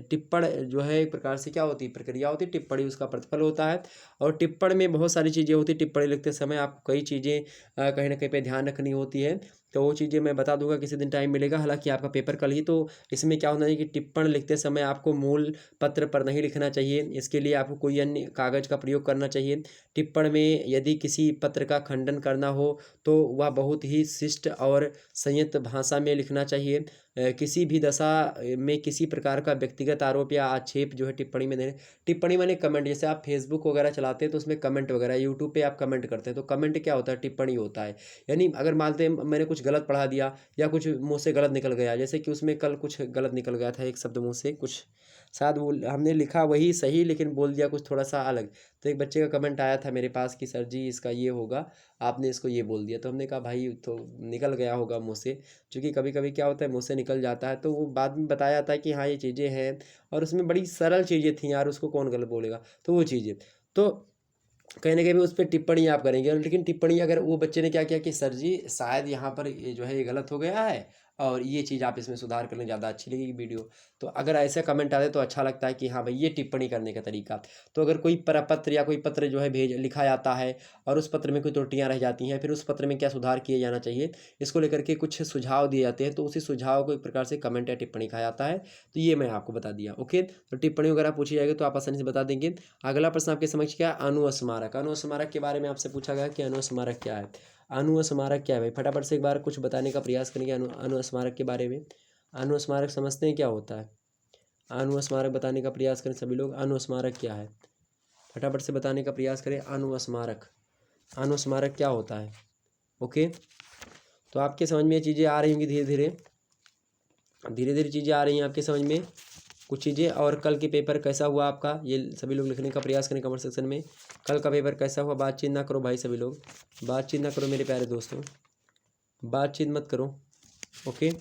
टिप्पण जो है एक प्रकार से क्या होती है, प्रक्रिया होती है, टिप्पणी उसका प्रतिफल होता है। और टिप्पण में बहुत सारी चीज़ें होती है। टिप्पणी लिखते समय आपको कई चीज़ें कहीं ना कहीं पे ध्यान रखनी होती है, तो वो चीज़ें मैं बता दूंगा किसी दिन टाइम मिलेगा। हालांकि आपका पेपर कल ही, तो इसमें क्या होना चाहिए कि टिप्पण लिखते समय आपको मूल पत्र पर नहीं लिखना चाहिए, इसके लिए आपको कोई अन्य कागज़ का प्रयोग करना चाहिए। टिप्पण में यदि किसी पत्र का खंडन करना हो तो वह बहुत ही शिष्ट और संयत भाषा में लिखना चाहिए। किसी भी दशा में किसी प्रकार का व्यक्तिगत आरोप या आक्षेप जो है टिप्पणी में देने। टिप्पणी माने कमेंट, जैसे आप फेसबुक वगैरह चलाते हैं तो उसमें कमेंट वगैरह, यूट्यूब पे आप कमेंट करते हैं तो कमेंट क्या होता है, टिप्पणी होता है। यानी अगर मानते हैं मैंने कुछ गलत पढ़ा दिया या कुछ मुँह से गलत निकल गया, जैसे कि उसमें कल कुछ गलत निकल गया था, एक शब्द मुँह से कुछ शायद वो हमने लिखा वही सही लेकिन बोल दिया कुछ थोड़ा सा अलग। तो एक बच्चे का कमेंट आया था मेरे पास कि सर जी इसका ये होगा, आपने इसको ये बोल दिया। तो हमने कहा भाई तो निकल गया होगा मुँह से, क्योंकि कभी कभी क्या होता है मुँह से निकल जाता है, तो वो बाद में बताया जाता है कि हाँ ये चीज़ें हैं, और उसमें बड़ी सरल चीज़ें थी यार, उसको कौन गलत बोलेगा। तो वो चीज़ें तो कहीं न कहीं भी उस पे टिप्पणी आप करेंगे, और लेकिन टिप्पणी अगर वो बच्चे ने क्या किया कि सर जी शायद यहाँ पर ये जो है ये गलत हो गया है, और ये चीज़ आप इसमें सुधार कर लें, ज़्यादा अच्छी लगेगी वीडियो। तो अगर ऐसे कमेंट आते तो अच्छा लगता है कि हाँ भाई ये टिप्पणी करने का तरीका। तो अगर कोई प्रपत्र या कोई पत्र जो है लिखा जाता है और उस पत्र में कोई त्रुटियाँ रह जाती हैं, फिर उस पत्र में क्या सुधार किया जाना चाहिए, इसको लेकर के कुछ सुझाव दिए जाते हैं, तो उसी सुझाव को एक प्रकार से कमेंट या टिप्पणी कहा जाता है। तो ये मैं आपको बता दिया। ओके, तो टिप्पणी वगैरह पूछी जाएगी तो आप आसानी से बता देंगे। अगला प्रश्न आपके समक्ष क्या है, अनुस्मारक। अनुस्मारक के बारे में आपसे पूछा गया कि अनुस्मारक क्या है। अनुस्मारक क्या है भाई, फटाफट से एक बार कुछ बताने का प्रयास करेंगे अनुस्मारक के बारे में। अनुस्मारक समझते हैं क्या होता है, अनुस्मारक बताने का प्रयास करें सभी लोग। अनुस्मारक क्या है, फटाफट से बताने का प्रयास करें। अनुस्मारक, अनुस्मारक क्या होता है। ओके, तो आपके समझ में ये चीज़ें आ रही होंगी धीरे धीरे, धीरे धीरे चीज़ें आ रही हैं आपके समझ में कुछ चीज़ें। और कल के पेपर कैसा हुआ आपका, ये सभी लोग लिखने का प्रयास करें कमेंट सेक्शन में। कल का पेपर कैसा हुआ, बातचीत ना करो भाई, सभी लोग बातचीत ना करो मेरे प्यारे दोस्तों, बातचीत मत करो। ओके,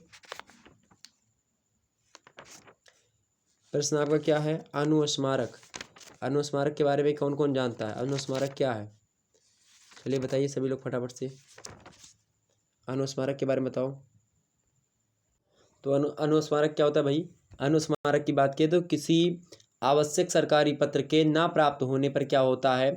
प्रश्न आपका क्या है, अनुस्मारक। अनुस्मारक के बारे में कौन कौन जानता है, अनुस्मारक क्या है, चलिए बताइए सभी लोग फटाफट से, अनुस्मारक के बारे में बताओ। तो अनुस्मारक क्या होता है भाई। अनुस्मारक की बात करें तो किसी आवश्यक सरकारी पत्र के ना प्राप्त होने पर क्या होता है,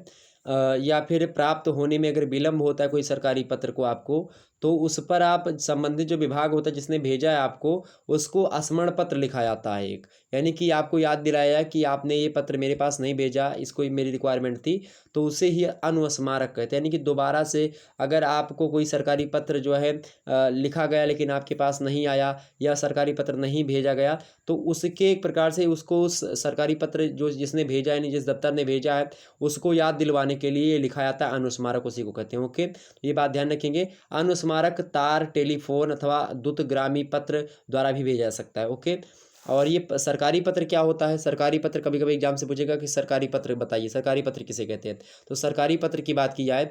या फिर प्राप्त होने में अगर विलम्ब होता है कोई सरकारी पत्र को आपको, तो उस पर आप संबंधित जो विभाग होता है जिसने भेजा है आपको, उसको स्मरण पत्र लिखा जाता है एक। यानी कि आपको याद दिलाया कि आपने ये पत्र मेरे पास नहीं भेजा, इसको मेरी रिक्वायरमेंट थी, तो उसे ही अनुस्मारक कहते हैं। यानी कि दोबारा से अगर आपको कोई सरकारी पत्र जो है लिखा गया लेकिन आपके पास नहीं आया, या सरकारी पत्र नहीं भेजा गया, तो उसके एक प्रकार से उसको उस सरकारी पत्र जो जिसने भेजा है, यानी जिस दफ्तर ने भेजा है, उसको याद दिलवाने के लिए लिखा जाता है अनुस्मारक, उसी को कहते हैं। ओके, तो ये बात ध्यान रखेंगे। अनुस्मारक तार, टेलीफोन अथवा दूतग्रामी पत्र द्वारा भी भेजा जा सकता है। ओके, और ये सरकारी पत्र क्या होता है, सरकारी पत्र कभी कभी एग्जाम से पूछेगा कि सरकारी पत्र बताइए, सरकारी पत्र किसे कहते हैं। तो सरकारी पत्र की बात की जाए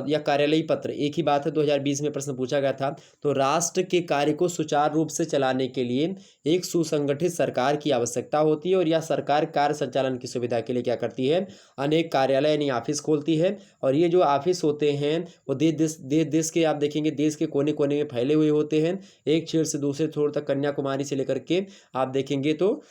या कार्यालयीय पत्र एक ही बात है, 2020 में प्रश्न पूछा गया था। तो राष्ट्र के कार्य को सुचारू रूप से चलाने के लिए एक सुसंगठित सरकार की आवश्यकता होती है, और यह सरकार कार्य संचालन की सुविधा के लिए क्या करती है, अनेक कार्यालय यानी ऑफिस खोलती है। और ये जो ऑफिस होते हैं वो देश के आप देखेंगे देश के कोने कोने में फैले हुए होते हैं, एक छोर से दूसरे छोर तक, कन्याकुमारी से लेकर के आप देखेंगे तो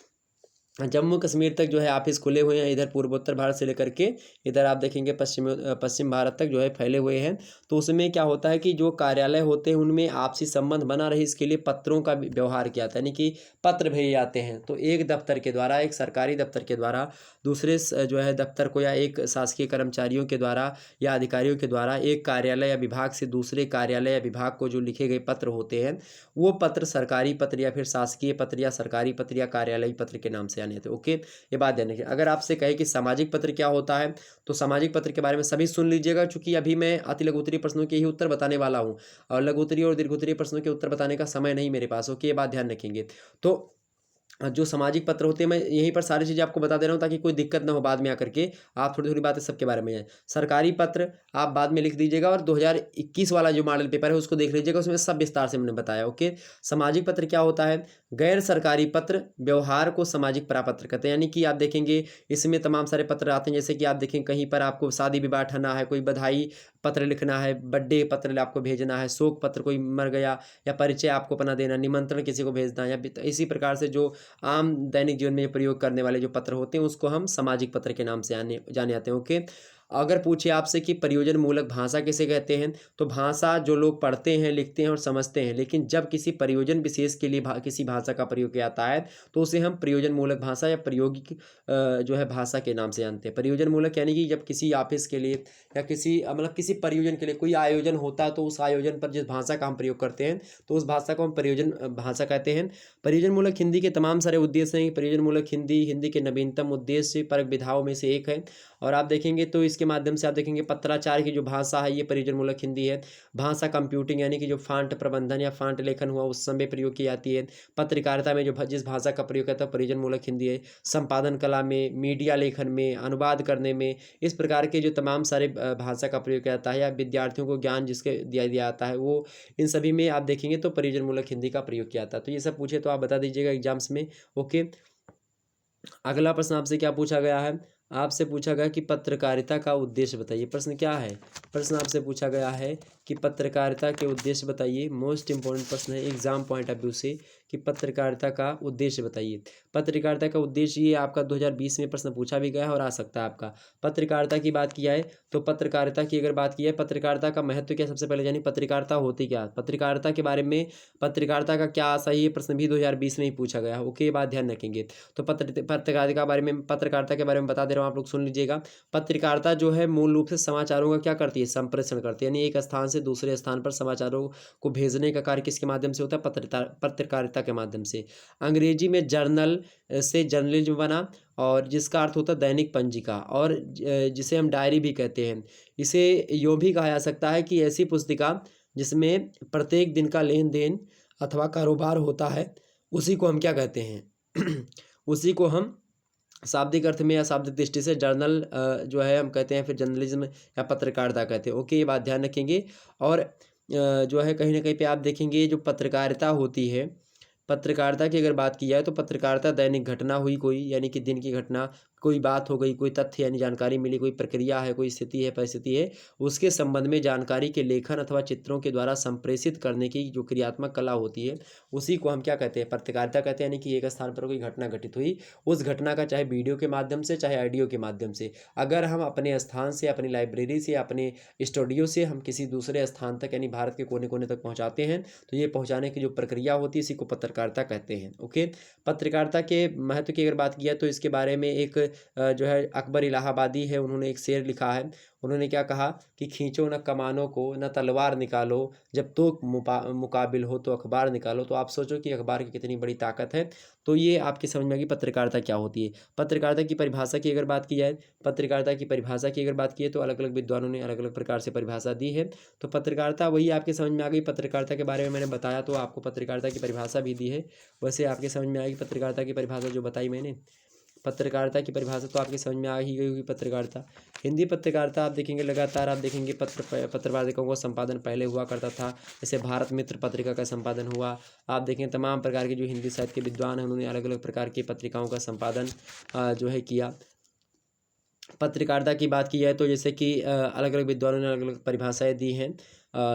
जम्मू कश्मीर तक जो है ऑफिस खुले हुए हैं। इधर पूर्वोत्तर भारत से लेकर के इधर आप देखेंगे पश्चिम भारत तक जो है फैले हुए हैं। तो उसमें क्या होता है कि जो कार्यालय होते हैं उनमें आपसी संबंध बना रहे, इसके लिए पत्रों का व्यवहार किया जाता है, यानी कि पत्र भेजे जाते हैं। तो एक दफ्तर के द्वारा, एक सरकारी दफ्तर के द्वारा दूसरे जो है दफ्तर को, या एक शासकीय कर्मचारियों के द्वारा या अधिकारियों के द्वारा एक कार्यालय या विभाग से दूसरे कार्यालय या विभाग को जो लिखे गए पत्र होते हैं, वो पत्र सरकारी पत्र या फिर शासकीय पत्र या सरकारी पत्र या कार्यालयीय पत्र के नाम से आने थे। ओके, ये बात ध्यान रखिए। अगर आपसे कहे कि सामाजिक पत्र क्या होता है, तो सामाजिक पत्र के बारे में सभी सुन लीजिएगा, क्योंकि अभी मैं अति लघु उत्तरीय प्रश्नों के ही उत्तर बताने वाला हूँ, और लघु उत्तरीय और दीर्घ उत्तरीय प्रश्नों के उत्तर बताने का समय नहीं मेरे पास। ओके, ये बात ध्यान रखेंगे। तो जो सामाजिक पत्र होते हैं, मैं यहीं पर सारी चीज़ें आपको बता दे रहा हूँ ताकि कोई दिक्कत ना हो बाद में आकर के, आप थोड़ी थोड़ी बातें सबके बारे में जाएं। सरकारी पत्र आप बाद में लिख दीजिएगा, और 2021 वाला जो मॉडल पेपर है उसको देख लीजिएगा, उसमें सब विस्तार से मैंने बताया। ओके, सामाजिक पत्र क्या होता है, गैर सरकारी पत्र व्यवहार को सामाजिक प्रपत्र कहते हैं। यानी कि आप देखेंगे इसमें तमाम सारे पत्र आते हैं, जैसे कि आप देखें कहीं पर आपको शादी विवाह ठहरना है, कोई बधाई पत्र लिखना है, बर्थडे पत्र आपको भेजना है, शोक पत्र कोई मर गया, या परिचय आपको अपना देना, निमंत्रण किसी को भेजना, या इसी प्रकार से जो आम दैनिक जीवन में प्रयोग करने वाले जो पत्र होते हैं उसको हम सामाजिक पत्र के नाम से जाने जाते हैं। ओके, अगर पूछे आपसे कि प्रयोजन मूलक भाषा किसे कहते हैं, तो भाषा जो लोग पढ़ते हैं, लिखते हैं और समझते हैं, लेकिन जब किसी प्रयोजन विशेष के लिए किसी भाषा का प्रयोग किया जाता है तो उसे हम प्रयोजन मूलक भाषा या प्रायोगिक जो है भाषा के नाम से जानते हैं। प्रयोजन मूलक यानी कि जब किसी ऑफिस के लिए या किसी मतलब किसी प्रयोजन के लिए कोई आयोजन होता है तो उस आयोजन पर जिस भाषा का हम प्रयोग करते हैं तो उस भाषा को हम प्रयोजन भाषा कहते हैं। प्रयोजन मूलक हिंदी के तमाम सारे उद्देश्य हैं। प्रयोजन मूलक हिंदी के नवीनतम उद्देश्य परक विधाओं में से एक है। और आप देखेंगे तो इसके माध्यम से आप देखेंगे पत्राचार की जो भाषा है ये प्रयोजन मूलक हिंदी है। भाषा कंप्यूटिंग यानी कि जो फांट प्रबंधन या फांट लेखन हुआ उस समय प्रयोग की जाती है। पत्रकारिता में जो जिस भाषा का प्रयोग करता है प्रयोजन मूलक हिंदी है। संपादन कला में, मीडिया लेखन में, अनुवाद करने में, इस प्रकार के जो तमाम सारे भाषा का प्रयोग किया जाता है या विद्यार्थियों को ज्ञान जिसके दिया जाता है वो इन सभी में आप देखेंगे तो प्रयोजन मूलक हिंदी का प्रयोग किया जाता है। तो ये सब पूछे तो आप बता दीजिएगा एग्जाम्स में। ओके, अगला प्रश्न आपसे क्या पूछा गया है, आपसे पूछा गया कि पत्रकारिता का उद्देश्य बताइए। प्रश्न क्या है, प्रश्न आपसे पूछा गया है कि पत्रकारिता के उद्देश्य बताइए। मोस्ट इंपॉर्टेंट प्रश्न है एग्जाम पॉइंट ऑफ व्यू से कि पत्रकारिता का उद्देश्य बताइए। पत्रकारिता का उद्देश्य ये आपका 2020 में प्रश्न पूछा भी गया है और आ सकता है आपका। पत्रकारिता की बात किया है तो पत्रकारिता की अगर बात की है, पत्रकारिता का महत्व क्या, सबसे पहले यानी पत्रकारिता होती क्या, पत्रकारिता के बारे में, पत्रकारिता का क्या आशा है, ये प्रश्न भी 2020 में ही पूछा गया है। ओके, ये बात ध्यान रखेंगे। तो पत्रकारिता के बारे में, पत्रकारिता के बारे में बता दे रहा हूँ, आप लोग सुन लीजिएगा। पत्रकारिता जो है मूल रूप से समाचारों का क्या करती है, संप्रेषण करती है, यानी एक स्थान से दूसरे स्थान पर समाचारों को भेजने का कार्य किसके माध्यम से होता है, पत्रकारिता के माध्यम से। अंग्रेजी में जर्नल से जर्नलिज्म बना और जिसका अर्थ होता है दैनिक पंजिका, और जिसे हम डायरी भी कहते हैं। इसे यूँ भी कहा जा सकता है कि ऐसी पुस्तिका जिसमें प्रत्येक दिन का लेन देन अथवा कारोबार होता है उसी को हम क्या कहते हैं उसी को हम शाब्दिक अर्थ में या शाब्दिक दृष्टि से जर्नल जो है हम कहते हैं, फिर जर्नलिज्म या पत्रकारिता कहते हैं। ओके, ये बात ध्यान रखेंगे। और जो है कहीं ना कहीं पे आप देखेंगे जो पत्रकारिता होती है, पत्रकारिता की अगर बात की जाए तो पत्रकारिता दैनिक घटना हुई कोई, यानी कि दिन की घटना, कोई बात हो गई, कोई तथ्य यानी जानकारी मिली, कोई प्रक्रिया है, कोई स्थिति है, परिस्थिति है, उसके संबंध में जानकारी के लेखन अथवा चित्रों के द्वारा संप्रेषित करने की जो क्रियात्मक कला होती है उसी को हम क्या कहते हैं, पत्रकारिता कहते हैं। यानी कि एक स्थान पर कोई घटना घटित हुई, उस घटना का चाहे वीडियो के माध्यम से चाहे ऑडियो के माध्यम से अगर हम अपने स्थान से, अपनी लाइब्रेरी से, अपने स्टूडियो से हम किसी दूसरे स्थान तक यानी भारत के कोने कोने तक पहुँचाते हैं तो ये पहुँचाने की जो प्रक्रिया होती है इसी को पत्रकारिता कहते हैं। ओके, पत्रकारिता के महत्व की अगर बात किया तो इसके बारे में एक जो है अकबर इलाहाबादी है, उन्होंने एक शेर लिखा है। उन्होंने क्या कहा कि खींचो न कमानों को न तलवार निकालो, जब तो मुकाबिल हो तो अखबार निकालो। तो आप सोचो कि अखबार की कितनी बड़ी ताकत है। तो ये आपकी समझ में आएगी पत्रकारिता क्या होती है। पत्रकारिता की परिभाषा की अगर बात की जाए, पत्रकारिता की परिभाषा की अगर बात की है तो अलग अलग विद्वानों ने अलग अलग प्रकार से परिभाषा दी है। तो पत्रकारिता वही आपके समझ में आ गई। पत्रकारिता के बारे में मैंने बताया तो आपको पत्रकारिता की परिभाषा भी दी है, वैसे आपके समझ में आएगी पत्रकारिता की परिभाषा जो बताई मैंने। पत्रकारिता की परिभाषा तो आपकी समझ में आ ही गई होगी। पत्रकारिता, हिंदी पत्रकारिता आप देखेंगे लगातार आप देखेंगे पत्रकारिताओं का संपादन पहले हुआ करता था, जैसे भारत मित्र पत्रिका का संपादन हुआ। आप देखें तमाम प्रकार के जो हिंदी साहित्य के विद्वान हैं उन्होंने अलग अलग प्रकार की पत्रिकाओं का संपादन जो है किया। पत्रकारिता की बात की जाए तो जैसे कि अलग अलग विद्वानों ने अलग अलग परिभाषाएं दी हैं।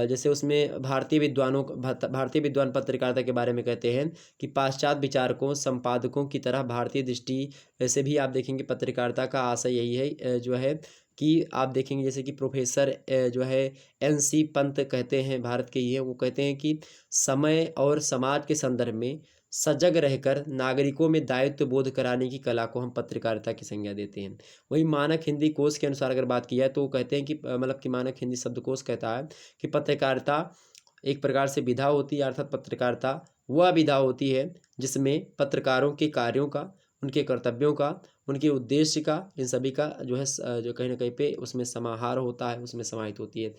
जैसे उसमें भारतीय विद्वान पत्रकारिता के बारे में कहते हैं कि पाश्चात्य विचारकों संपादकों की तरह भारतीय दृष्टि से भी आप देखेंगे पत्रकारिता का आशय यही है जो है कि आप देखेंगे जैसे कि प्रोफेसर जो है NC पंत कहते हैं, भारत के ही हैं, वो कहते हैं कि समय और समाज के संदर्भ में सजग रहकर नागरिकों में दायित्व बोध कराने की कला को हम पत्रकारिता की संज्ञा देते हैं। वही मानक हिंदी कोश के अनुसार अगर बात की जाए तो वो कहते हैं कि मतलब कि मानक हिंदी शब्दकोश कहता है कि पत्रकारिता एक प्रकार से विधा होती है, अर्थात पत्रकारिता वह विधा होती है जिसमें पत्रकारों के कार्यों का, उनके कर्तव्यों का, उनके उद्देश्य का, इन सभी का जो है जो कहीं ना कहीं पे उसमें समाहार होता है, उसमें समाहित होती है।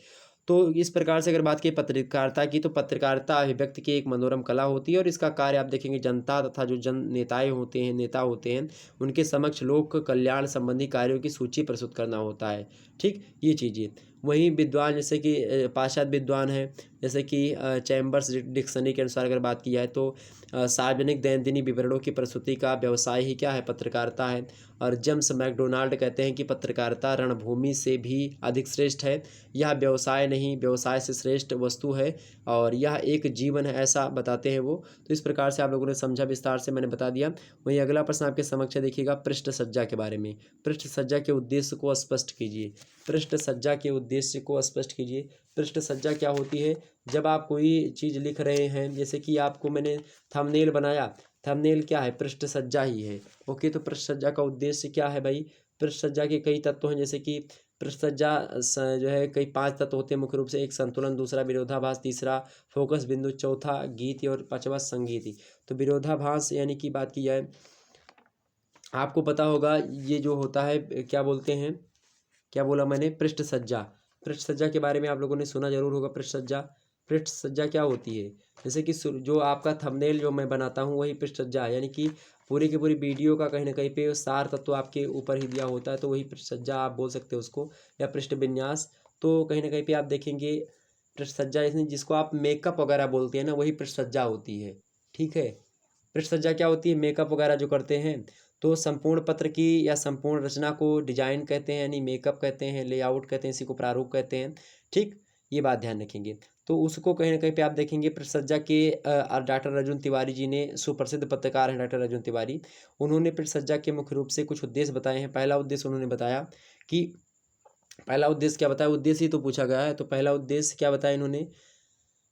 तो इस प्रकार से अगर बात की पत्रकारिता की तो पत्रकारिता अभिव्यक्ति की एक मनोरम कला होती है और इसका कार्य आप देखेंगे जनता तथा जो जन नेताएं होते हैं, नेता होते हैं, उनके समक्ष लोक कल्याण संबंधी कार्यों की सूची प्रस्तुत करना होता है। ठीक, ये चीज़ें वहीं विद्वान जैसे कि पाश्चात्य विद्वान हैं, जैसे कि चैम्बर्स डिक्शनरी के अनुसार अगर बात की जाए तो सार्वजनिक दैनंदिनी विवरणों की प्रस्तुति का व्यवसाय ही क्या है, पत्रकारिता है। और जेम्स मैकडोनाल्ड कहते हैं कि पत्रकारिता रणभूमि से भी अधिक श्रेष्ठ है, यह व्यवसाय नहीं व्यवसाय से श्रेष्ठ वस्तु है और यह एक जीवन है, ऐसा बताते हैं वो। तो इस प्रकार से आप लोगों ने समझा, विस्तार से मैंने बता दिया। वहीं अगला प्रश्न आपके समक्ष है, देखिएगा पृष्ठ सज्जा के बारे में। पृष्ठ सज्जा के उद्देश्य को स्पष्ट कीजिए। पृष्ठ सज्जा के उद्देश्य को स्पष्ट कीजिए। पृष्ठ सज्जा क्या होती है? जब आप कोई चीज़ लिख रहे हैं, जैसे कि आपको मैंने थंबनेल बनाया, थंबनेल क्या है, पृष्ठ सज्जा ही है। ओके, तो पृष्ठ सज्जा का उद्देश्य क्या है भाई? पृष्ठ सज्जा के कई तत्व हैं, जैसे कि पृष्ठ सज्जा जो है कई 5 तत्व होते हैं मुख्य रूप से। एक संतुलन, दूसरा विरोधाभास, तीसरा फोकस बिंदु, चौथा गीति और पांचवा संगीति। तो विरोधाभास यानी कि बात की जाए, आपको पता होगा ये जो होता है क्या बोलते हैं, क्या बोला मैंने, पृष्ठ सज्जा। पृष्ठ सज्जा के बारे में आप लोगों ने सुना जरूर होगा। पृष्ठ सज्जा, पृष्ठ सज्जा क्या होती है? जैसे कि जो आपका थंबनेल जो मैं बनाता हूँ वही पृष्ठ सज्जा है, यानी कि पूरी की पूरी वीडियो का कहीं ना कहीं पे सार तत्व आपके ऊपर ही दिया होता है, तो वही पृष्ठ सज्जा आप बोल सकते हो उसको, या पृष्ठ विन्यास। तो कहीं ना कहीं पे आप देखेंगे पृष्ठ सज्जा जिसको आप मेकअप वगैरह बोलते हैं ना, वही पृष्ठ सज्जा होती है। ठीक है, पृष्ठ सज्जा क्या होती है? मेकअप वगैरह जो करते हैं, तो संपूर्ण पत्र की या संपूर्ण रचना को डिजाइन कहते हैं, यानी मेकअप कहते हैं, लेआउट कहते हैं, इसी को प्रारूप कहते हैं। ठीक, ये बात ध्यान रखेंगे। तो उसको कहीं ना कहीं पे आप देखेंगे पृष्ठ सज्जा के डॉक्टर अर्जुन तिवारी जी ने, सुप्रसिद्ध पत्रकार हैं डॉक्टर अर्जुन तिवारी, उन्होंने पृष्ठ सज्जा के मुख्य रूप से कुछ उद्देश्य बताए हैं। पहला उद्देश्य उन्होंने बताया कि, पहला उद्देश्य क्या बताया, उद्देश्य ही तो पूछा गया है, तो पहला उद्देश्य क्या बताया इन्होंने?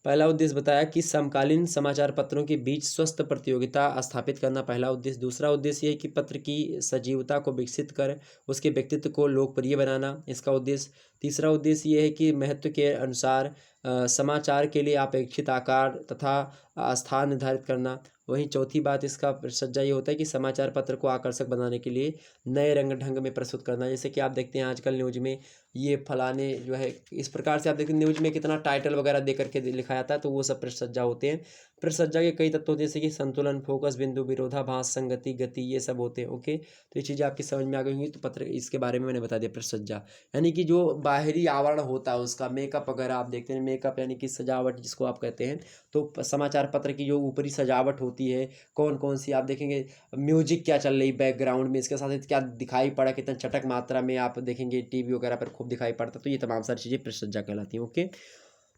पहला उद्देश्य बताया कि समकालीन समाचार पत्रों के बीच स्वस्थ प्रतियोगिता स्थापित करना, पहला उद्देश्य। दूसरा उद्देश्य ये है कि पत्र की सजीवता को विकसित कर उसके व्यक्तित्व को लोकप्रिय बनाना, इसका उद्देश्य। तीसरा उद्देश्य ये है कि महत्व के अनुसार समाचार के लिए अपेक्षित आकार तथा स्थान निर्धारित करना। वहीं चौथी बात इसका सज्जा ये होता है कि समाचार पत्र को आकर्षक बनाने के लिए नए रंग ढंग में प्रस्तुत करना। जैसे कि आप देखते हैं आजकल न्यूज में ये फलाने जो है, इस प्रकार से आप देखते हैं न्यूज में कितना टाइटल वगैरह दे करके लिखा जाता है, तो वो सब पृष्ठ सज्जा होते हैं। पृष्ठ सज्जा के कई तत्व जैसे कि संतुलन, फोकस बिंदु, विरोधाभास, संगति, गति, ये सब होते हैं। ओके, तो ये चीज़ें आपकी समझ में आ गई होंगी। तो पत्र इसके बारे में मैंने बता दिया पृष्ठ सज्जा, यानी कि जो बाहरी आवरण होता है उसका, मेकअप वगैरह आप देखते हैं, मेकअप यानी कि सजावट जिसको आप कहते हैं। तो समाचार पत्र की जो ऊपरी सजावट होती है, कौन कौन सी आप देखेंगे, म्यूजिक क्या चल रही बैकग्राउंड में, इसके साथ क्या दिखाई पड़ा, कितना चटक मात्रा में आप देखेंगे टीवी वगैरह पर खूब दिखाई पड़ता, तो ये तमाम सारी चीज़ें पृष्ठ सज्जा कहलाती हैं। ओके,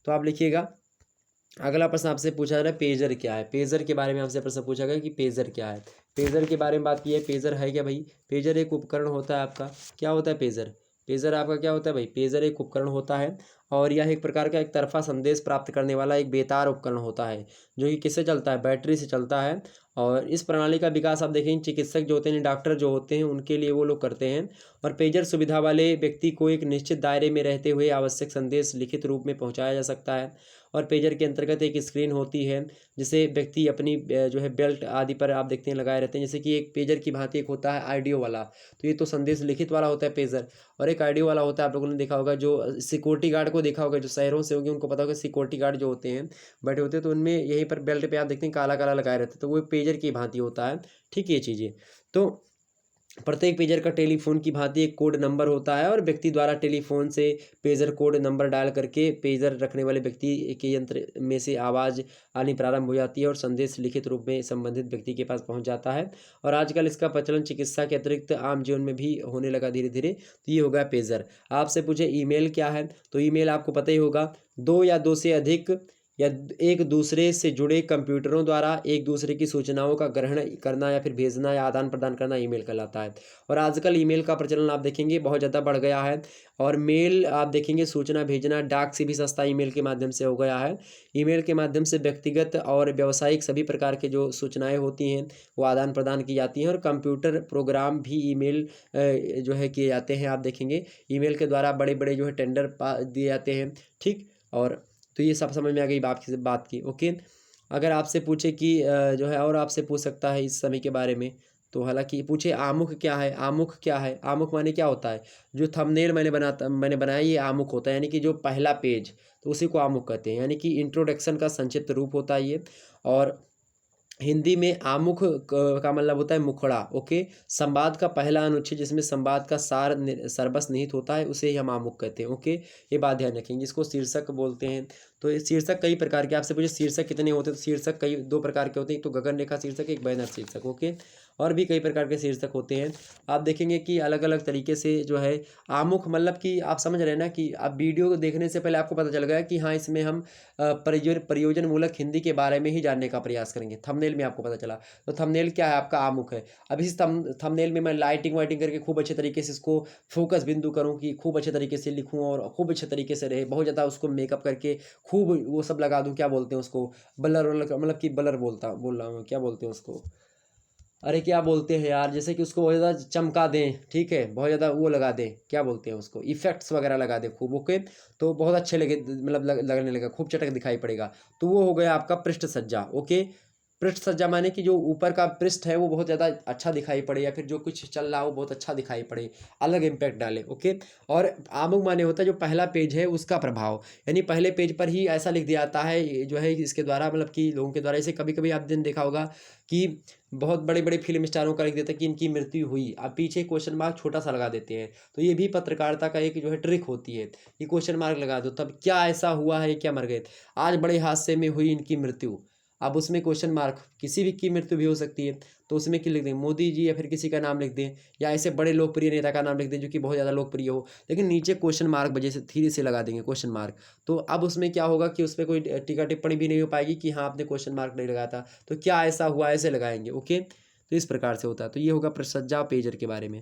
तो आप लिखिएगा। अगला प्रश्न आपसे पूछा जा रहा है पेजर क्या है। पेजर के बारे में आपसे प्रश्न पूछा गया कि पेजर क्या है। पेजर के बारे में बात की है, पेजर है क्या भाई? पेजर एक उपकरण होता है आपका। क्या होता है पेजर? पेजर आपका क्या होता है भाई? पेजर एक उपकरण होता है और यह एक प्रकार का एक तरफा संदेश प्राप्त करने वाला एक बेतार उपकरण होता है, जो कि किससे चलता है? बैटरी से चलता है। और इस प्रणाली का विकास आप देखेंगे चिकित्सक जो होते हैं, डॉक्टर जो होते हैं, उनके लिए वो लोग करते हैं। और पेजर सुविधा वाले व्यक्ति को एक निश्चित दायरे में रहते हुए आवश्यक संदेश लिखित रूप में पहुंचाया जा सकता है। और पेजर के अंतर्गत एक स्क्रीन होती है जिसे व्यक्ति अपनी जो है बेल्ट आदि पर आप देखते हैं लगाए रहते हैं। जैसे कि एक पेजर की भांति एक होता है ऑडियो वाला, तो ये तो संदेश लिखित वाला होता है पेजर। और एक ऑडियो वाला होता है, आप लोगों ने देखा होगा, जो सिक्योरिटी गार्ड को देखा होगा, जो शहरों से होंगे उनको पता होगा, सिक्योरिटी गार्ड जो होते हैं बैठे होते हैं, तो उनमें यहीं पर बेल्ट पे आप देखते हैं काला काला लगाए रहते हैं, तो वो पेजर की भांति होता है। ठीक, ये चीज़ें। तो प्रत्येक पेजर का टेलीफोन की भांति एक कोड नंबर होता है और व्यक्ति द्वारा टेलीफोन से पेजर कोड नंबर डायल करके पेजर रखने वाले व्यक्ति के यंत्र में से आवाज़ आनी प्रारंभ हो जाती है और संदेश लिखित रूप में संबंधित व्यक्ति के पास पहुंच जाता है। और आजकल इसका प्रचलन चिकित्सा के अतिरिक्त आम जीवन में भी होने लगा धीरे धीरे। तो ये हो गया पेजर। आपसे पूछे ईमेल क्या है, तो ईमेल आपको पता ही होगा, दो या दो से अधिक या एक दूसरे से जुड़े कंप्यूटरों द्वारा एक दूसरे की सूचनाओं का ग्रहण करना या फिर भेजना या आदान प्रदान करना ईमेल कहलाता है। और आजकल ईमेल का प्रचलन आप देखेंगे बहुत ज़्यादा बढ़ गया है। और मेल आप देखेंगे सूचना भेजना डाक से भी सस्ता ईमेल के माध्यम से हो गया है। ईमेल के माध्यम से व्यक्तिगत और व्यावसायिक सभी प्रकार के जो सूचनाएं होती हैं वो आदान प्रदान की जाती हैं। और कंप्यूटर प्रोग्राम भी ईमेल जो है किए जाते हैं। आप देखेंगे ईमेल के द्वारा बड़े बड़े जो है टेंडर दिए जाते हैं। ठीक, और तो ये सब समझ में आ गई बात की। ओके, अगर आपसे पूछे कि जो है और आपसे पूछ सकता है इस समय के बारे में, तो हालांकि पूछे आमुख क्या है। आमुख क्या है? आमुख माने क्या होता है? जो थंबनेल मैंने बनाया ये आमुख होता है, यानी कि जो पहला पेज, तो उसी को आमुख कहते हैं, यानी कि इंट्रोडक्शन का संक्षिप्त रूप होता है ये। और हिंदी में आमुख का मतलब होता है मुखड़ा। ओके, संवाद का पहला अनुच्छेद जिसमें संवाद का सर्वस निहित होता है उसे ही हम आमुख कहते हैं। ओके, ये बात ध्यान रखेंगे। इसको शीर्षक बोलते हैं। तो ये शीर्षक कई प्रकार के, आपसे पूछे शीर्षक कितने होते हैं, तो शीर्षक कई दो प्रकार के होते हैं, एक तो गगन रेखा शीर्षक, एक बैनर शीर्षक। ओके, और भी कई प्रकार के शीर्षक होते हैं। आप देखेंगे कि अलग अलग तरीके से जो है आमुख, मतलब कि आप समझ रहे हैं ना कि आप वीडियो को देखने से पहले आपको पता चल गया कि हाँ इसमें हम प्रयोजन मूलक हिंदी के बारे में ही जानने का प्रयास करेंगे। थंबनेल में आपको पता चला, तो थंबनेल क्या है, आपका आमुख है। अब इस थंबनेल में मैं लाइटिंग वाइटिंग करके खूब अच्छे तरीके से इसको फोकस बिंदु करूँ कि खूब अच्छे तरीके से लिखूँ और खूब अच्छे तरीके से रहे, बहुत ज़्यादा उसको मेकअप करके खूब वो सब लगा दूँ, क्या बोलते हैं उसको, ब्लर वलर, मतलब कि ब्लर बोल रहा हूँ, क्या बोलते हैं उसको, अरे क्या बोलते हैं यार, जैसे कि उसको बहुत ज़्यादा चमका दें, ठीक है, बहुत ज़्यादा वो लगा दें, क्या बोलते हैं उसको, इफेक्ट्स वगैरह लगा दें खूब। ओके, तो बहुत अच्छे लगे, मतलब लगने लगा, खूब चटक दिखाई पड़ेगा। तो वो हो गया आपका पृष्ठ सज्जा। ओके, पृष्ठ सज्जा माने कि जो ऊपर का पृष्ठ है वो बहुत ज़्यादा अच्छा दिखाई पड़े, या फिर जो कुछ चल रहा हो बहुत अच्छा दिखाई पड़े, अलग इम्पैक्ट डाले। ओके, और आमुख माने होता है जो पहला पेज है उसका प्रभाव, यानी पहले पेज पर ही ऐसा लिख दिया जाता है जो है इसके द्वारा, मतलब कि लोगों के द्वारा। जैसे कभी कभी आपने देखा होगा कि बहुत बड़े बड़े फिल्म स्टारों का लिख देता है कि इनकी मृत्यु हुई, अब पीछे क्वेश्चन मार्क छोटा सा लगा देते हैं। तो ये भी पत्रकारिता का एक जो है ट्रिक होती है, ये क्वेश्चन मार्क लगा दो, तब क्या ऐसा हुआ है, क्या मर गए, आज बड़े हादसे में हुई इनकी मृत्यु, अब उसमें क्वेश्चन मार्क, किसी भी की मृत्यु भी हो सकती है, तो उसमें क्या लिख दें, मोदी जी, या फिर किसी का नाम लिख दें, या ऐसे बड़े लोकप्रिय नेता का नाम लिख दें जो कि बहुत ज़्यादा लोकप्रिय हो, लेकिन नीचे क्वेश्चन मार्क वजह से धीरे से लगा देंगे क्वेश्चन मार्क। तो अब उसमें क्या होगा कि उस पर कोई टीका टिप्पणी भी नहीं हो पाएगी कि हाँ आपने क्वेश्चन मार्क नहीं लगाया था, तो क्या ऐसा हुआ, ऐसे लगाएंगे। ओके, तो इस प्रकार से होता है। तो ये होगा प्रसज्जा पेजर के बारे में।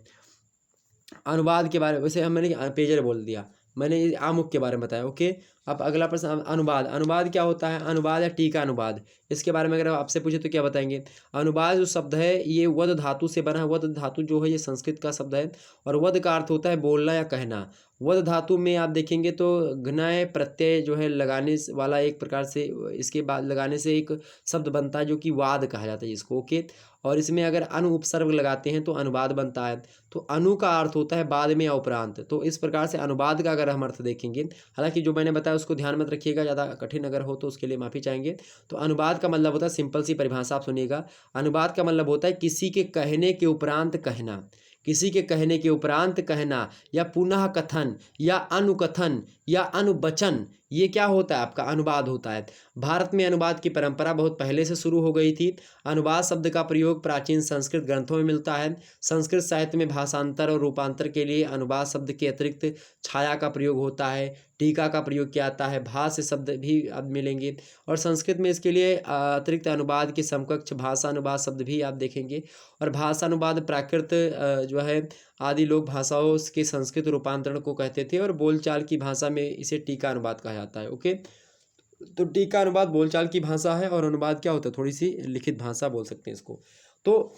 अनुवाद के बारे में, वैसे हम मैंने पेजर बोल दिया, मैंने ये आमुख के बारे में बताया। ओके, अब अगला प्रश्न, अनुवाद। अनुवाद क्या होता है, अनुवाद या टीका अनुवाद, इसके बारे में अगर आपसे पूछे तो क्या बताएंगे। अनुवाद जो शब्द है ये वद धातु से बना है। वद धातु जो है ये संस्कृत का शब्द है, और वद का अर्थ होता है बोलना या कहना। वद धातु में आप देखेंगे तो घ्नय प्रत्यय जो है लगाने वाला एक प्रकार से, इसके बाद लगाने से एक शब्द बनता है जो कि वाद कहा जाता है जिसको। ओके, और इसमें अगर अनु उपसर्ग लगाते हैं तो अनुवाद बनता है। तो अनु का अर्थ होता है बाद में या उपरांत। तो इस प्रकार से अनुवाद का अगर हम अर्थ देखेंगे, हालांकि जो मैंने बताया उसको ध्यान मत रखिएगा, ज़्यादा कठिन अगर हो तो उसके लिए माफ़ी चाहेंगे। तो अनुवाद का मतलब होता है, सिंपल सी परिभाषा आप सुनिएगा, अनुवाद का मतलब होता है किसी के कहने के उपरांत कहना, किसी के कहने के उपरांत कहना, या पुनः कथन, या अनुकथन, या अनुवचन, ये क्या होता है, आपका अनुवाद होता है। भारत में अनुवाद की परंपरा बहुत पहले से शुरू हो गई थी। अनुवाद शब्द का प्रयोग प्राचीन संस्कृत ग्रंथों में मिलता है। संस्कृत साहित्य में भाषांतर और रूपांतर के लिए अनुवाद शब्द के अतिरिक्त छाया का प्रयोग होता है, टीका का प्रयोग किया जाता है, भाष्य शब्द भी अब मिलेंगे। और संस्कृत में इसके लिए अतिरिक्त अनुवाद के समकक्ष भाषा अनुवाद शब्द भी आप देखेंगे। और भाषा अनुवाद प्राकृत जो है आदि लोग भाषाओं के संस्कृत रूपांतरण को कहते थे, और बोलचाल की भाषा में इसे टीका अनुवाद कहा जाता है। ओके, तो टीका अनुवाद बोलचाल की भाषा है, और अनुवाद क्या होता है, थोड़ी सी लिखित भाषा बोल सकते हैं इसको। तो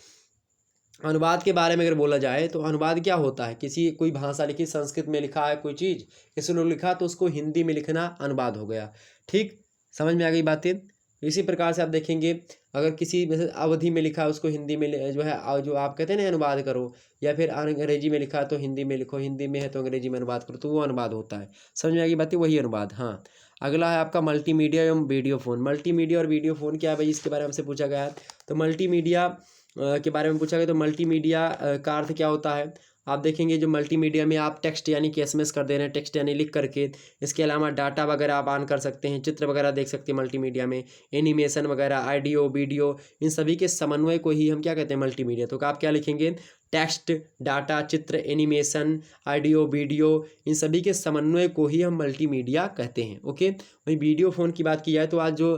अनुवाद के बारे में अगर बोला जाए तो अनुवाद क्या होता है, किसी कोई भाषा लिखी, संस्कृत में लिखा है कोई चीज़, किसी ने लिखा तो उसको हिंदी में लिखना अनुवाद हो गया। ठीक, समझ में आ गई बातें। इसी प्रकार से आप देखेंगे अगर किसी जैसे अवधि में लिखा है उसको हिंदी में जो है जो आप कहते हैं ना अनुवाद करो, या फिर अंग्रेजी में लिखा है तो हिंदी में लिखो, हिंदी में है तो अंग्रेजी में अनुवाद करो, तो वो अनुवाद होता है। समझ में आ गई बातें, वही अनुवाद। हाँ, अगला है आपका मल्टीमीडिया एवं वीडियो फ़ोन। मल्टीमीडिया और वीडियो फ़ोन क्या है भाई, इसके बारे में हमसे पूछा गया है। तो मल्टीमीडिया के बारे में पूछा गया, तो मल्टीमीडिया का अर्थ क्या होता है। आप देखेंगे जो मल्टीमीडिया में आप टेक्स्ट यानी कि एसएमएस कर दे रहे हैं, टेक्स्ट यानी लिख करके, इसके अलावा डाटा वगैरह आप ऑन कर सकते हैं, चित्र वगैरह देख सकते हैं मल्टीमीडिया में, एनिमेशन वगैरह, ऑडियो वीडियो, इन सभी के समन्वय को ही हम क्या कहते हैं, मल्टीमीडिया। तो आप क्या लिखेंगे, टेक्स्ट, डाटा, चित्र, एनिमेशन, ऑडियो वीडियो, इन सभी के समन्वय को ही हम मल्टीमीडिया कहते हैं। ओके, वही वीडियो फ़ोन की बात की जाए तो आज जो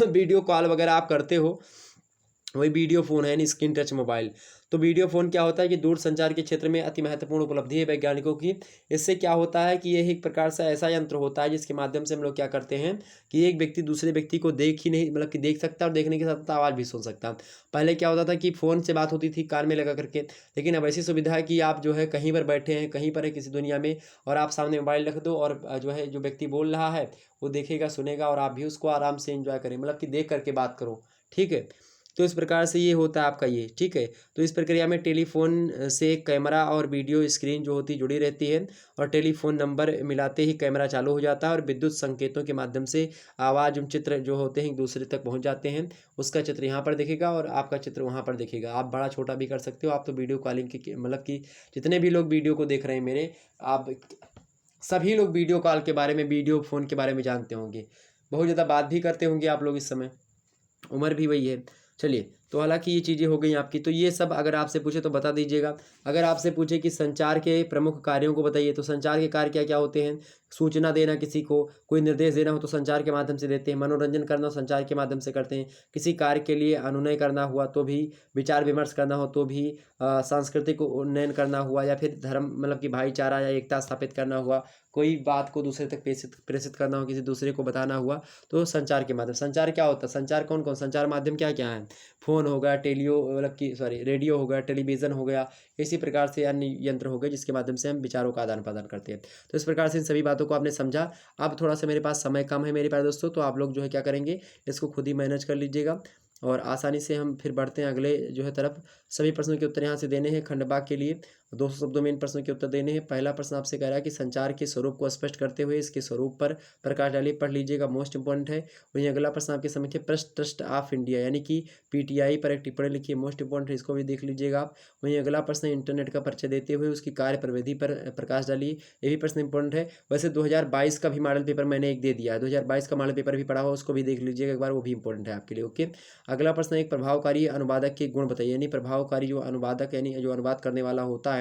वीडियो कॉल वगैरह आप करते हो वही वीडियो फ़ोन है, यानी स्क्रीन टच मोबाइल। तो वीडियो फ़ोन क्या होता है कि दूर संचार के क्षेत्र में अति महत्वपूर्ण उपलब्धि है वैज्ञानिकों की। इससे क्या होता है कि यह एक प्रकार से ऐसा यंत्र होता है जिसके माध्यम से हम लोग क्या करते हैं कि एक व्यक्ति दूसरे व्यक्ति को देख ही नहीं, मतलब कि देख सकता है और देखने के साथ साथ आवाज़ भी सुन सकता है। पहले क्या होता था कि फ़ोन से बात होती थी कान में लगा करके, लेकिन अब ऐसी सुविधा है कि आप जो है कहीं पर बैठे हैं, कहीं पर है किसी दुनिया में, और आप सामने मोबाइल रख दो और जो है जो व्यक्ति बोल रहा है वो देखेगा, सुनेगा, और आप भी उसको आराम से एंजॉय करें, मतलब कि देख करके बात करो। ठीक है, तो इस प्रकार से ये होता है आपका ये, ठीक है। तो इस प्रक्रिया में टेलीफोन से कैमरा और वीडियो स्क्रीन जो होती जुड़ी रहती है और टेलीफोन नंबर मिलाते ही कैमरा चालू हो जाता है और विद्युत संकेतों के माध्यम से आवाज़ एवं चित्र जो होते हैं एक दूसरे तक पहुंच जाते हैं। उसका चित्र यहाँ पर दिखेगा और आपका चित्र वहाँ पर दिखेगा। आप बड़ा छोटा भी कर सकते हो। आप तो वीडियो कॉलिंग की मतलब कि जितने भी लोग वीडियो को देख रहे हैं मेरे, आप सभी लोग वीडियो कॉल के बारे में, वीडियो फ़ोन के बारे में जानते होंगे। बहुत ज़्यादा बात भी करते होंगे आप लोग इस समय, उम्र भी वही है। चलिए, तो हालाँकि ये चीज़ें हो गई आपकी, तो ये सब अगर आपसे पूछे तो बता दीजिएगा। अगर आपसे पूछे कि संचार के प्रमुख कार्यों को बताइए, तो संचार के कार्य क्या-क्या होते हैं? सूचना देना किसी को, कोई निर्देश देना हो तो संचार के माध्यम से देते हैं, मनोरंजन करना हो संचार के माध्यम से करते हैं, किसी कार्य के लिए अनुनय करना हुआ तो भी, विचार-विमर्श करना हो तो भी, सांस्कृतिक उन्नयन करना हुआ या फिर धर्म मतलब कि भाईचारा या एकता स्थापित करना हुआ, कोई बात को दूसरे तक प्रेषित प्रेषित करना हो, किसी दूसरे को बताना हुआ, तो संचार के माध्यम। संचार क्या होता है? संचार कौन-कौन संचार माध्यम क्या-क्या हैं? फ़ोन हो गया, मतलब कि सॉरी रेडियो हो गया, टेलीविज़न हो गया, इसी प्रकार से अन्य यंत्र हो गए जिसके माध्यम से हम विचारों का आदान-प्रदान करते हैं। तो इस प्रकार से इन सभी बातों को आपने समझा। अब थोड़ा-सा मेरे पास समय कम है मेरे प्यारे दोस्तों, तो आप लोग जो है क्या करेंगे, इसको खुद ही मैनेज कर लीजिएगा और आसानी से हम फिर बढ़ते हैं अगले जो है तरफ। सभी प्रश्नों के उत्तर यहाँ से देने हैं खंड भाग के लिए। 200 शब्दों में इन प्रश्नों के उत्तर देने हैं। पहला प्रश्न आपसे कह रहा है कि संचार के स्वरूप को स्पष्ट करते हुए इसके स्वरूप पर प्रकाश डालिए, पढ़ लीजिएगा, मोस्ट इंपॉर्टेंट है। वहीं अगला प्रश्न आपके समक्ष है, प्रेस ट्रस्ट ऑफ इंडिया यानी कि पीटीआई पर एक टिप्पणी लिखिए, मोस्ट इंपॉर्टेंट है, इसको भी देख लीजिएगा आप। वहीं अगला प्रश्न है, इंटरनेट का परिचय देते हुए उसकी कार्य प्रविधि पर प्रकाश डालिए, ये भी प्रश्न इंपॉर्टेंट है। वैसे 2022 का भी मॉडल पेपर मैंने एक दे दिया है, 2022 का मॉडल पेपर भी पढ़ा हो, उसको भी देख लीजिएगा एक बार, वो भी इंपॉर्टेंट है आपके लिए। ओके, अगला प्रश्न है, एक प्रभावकारी अनुवादक के गुण बताइए, यानी प्रभावकारी जो अनुवादक यानी जो अनुवाद करने वाला होता है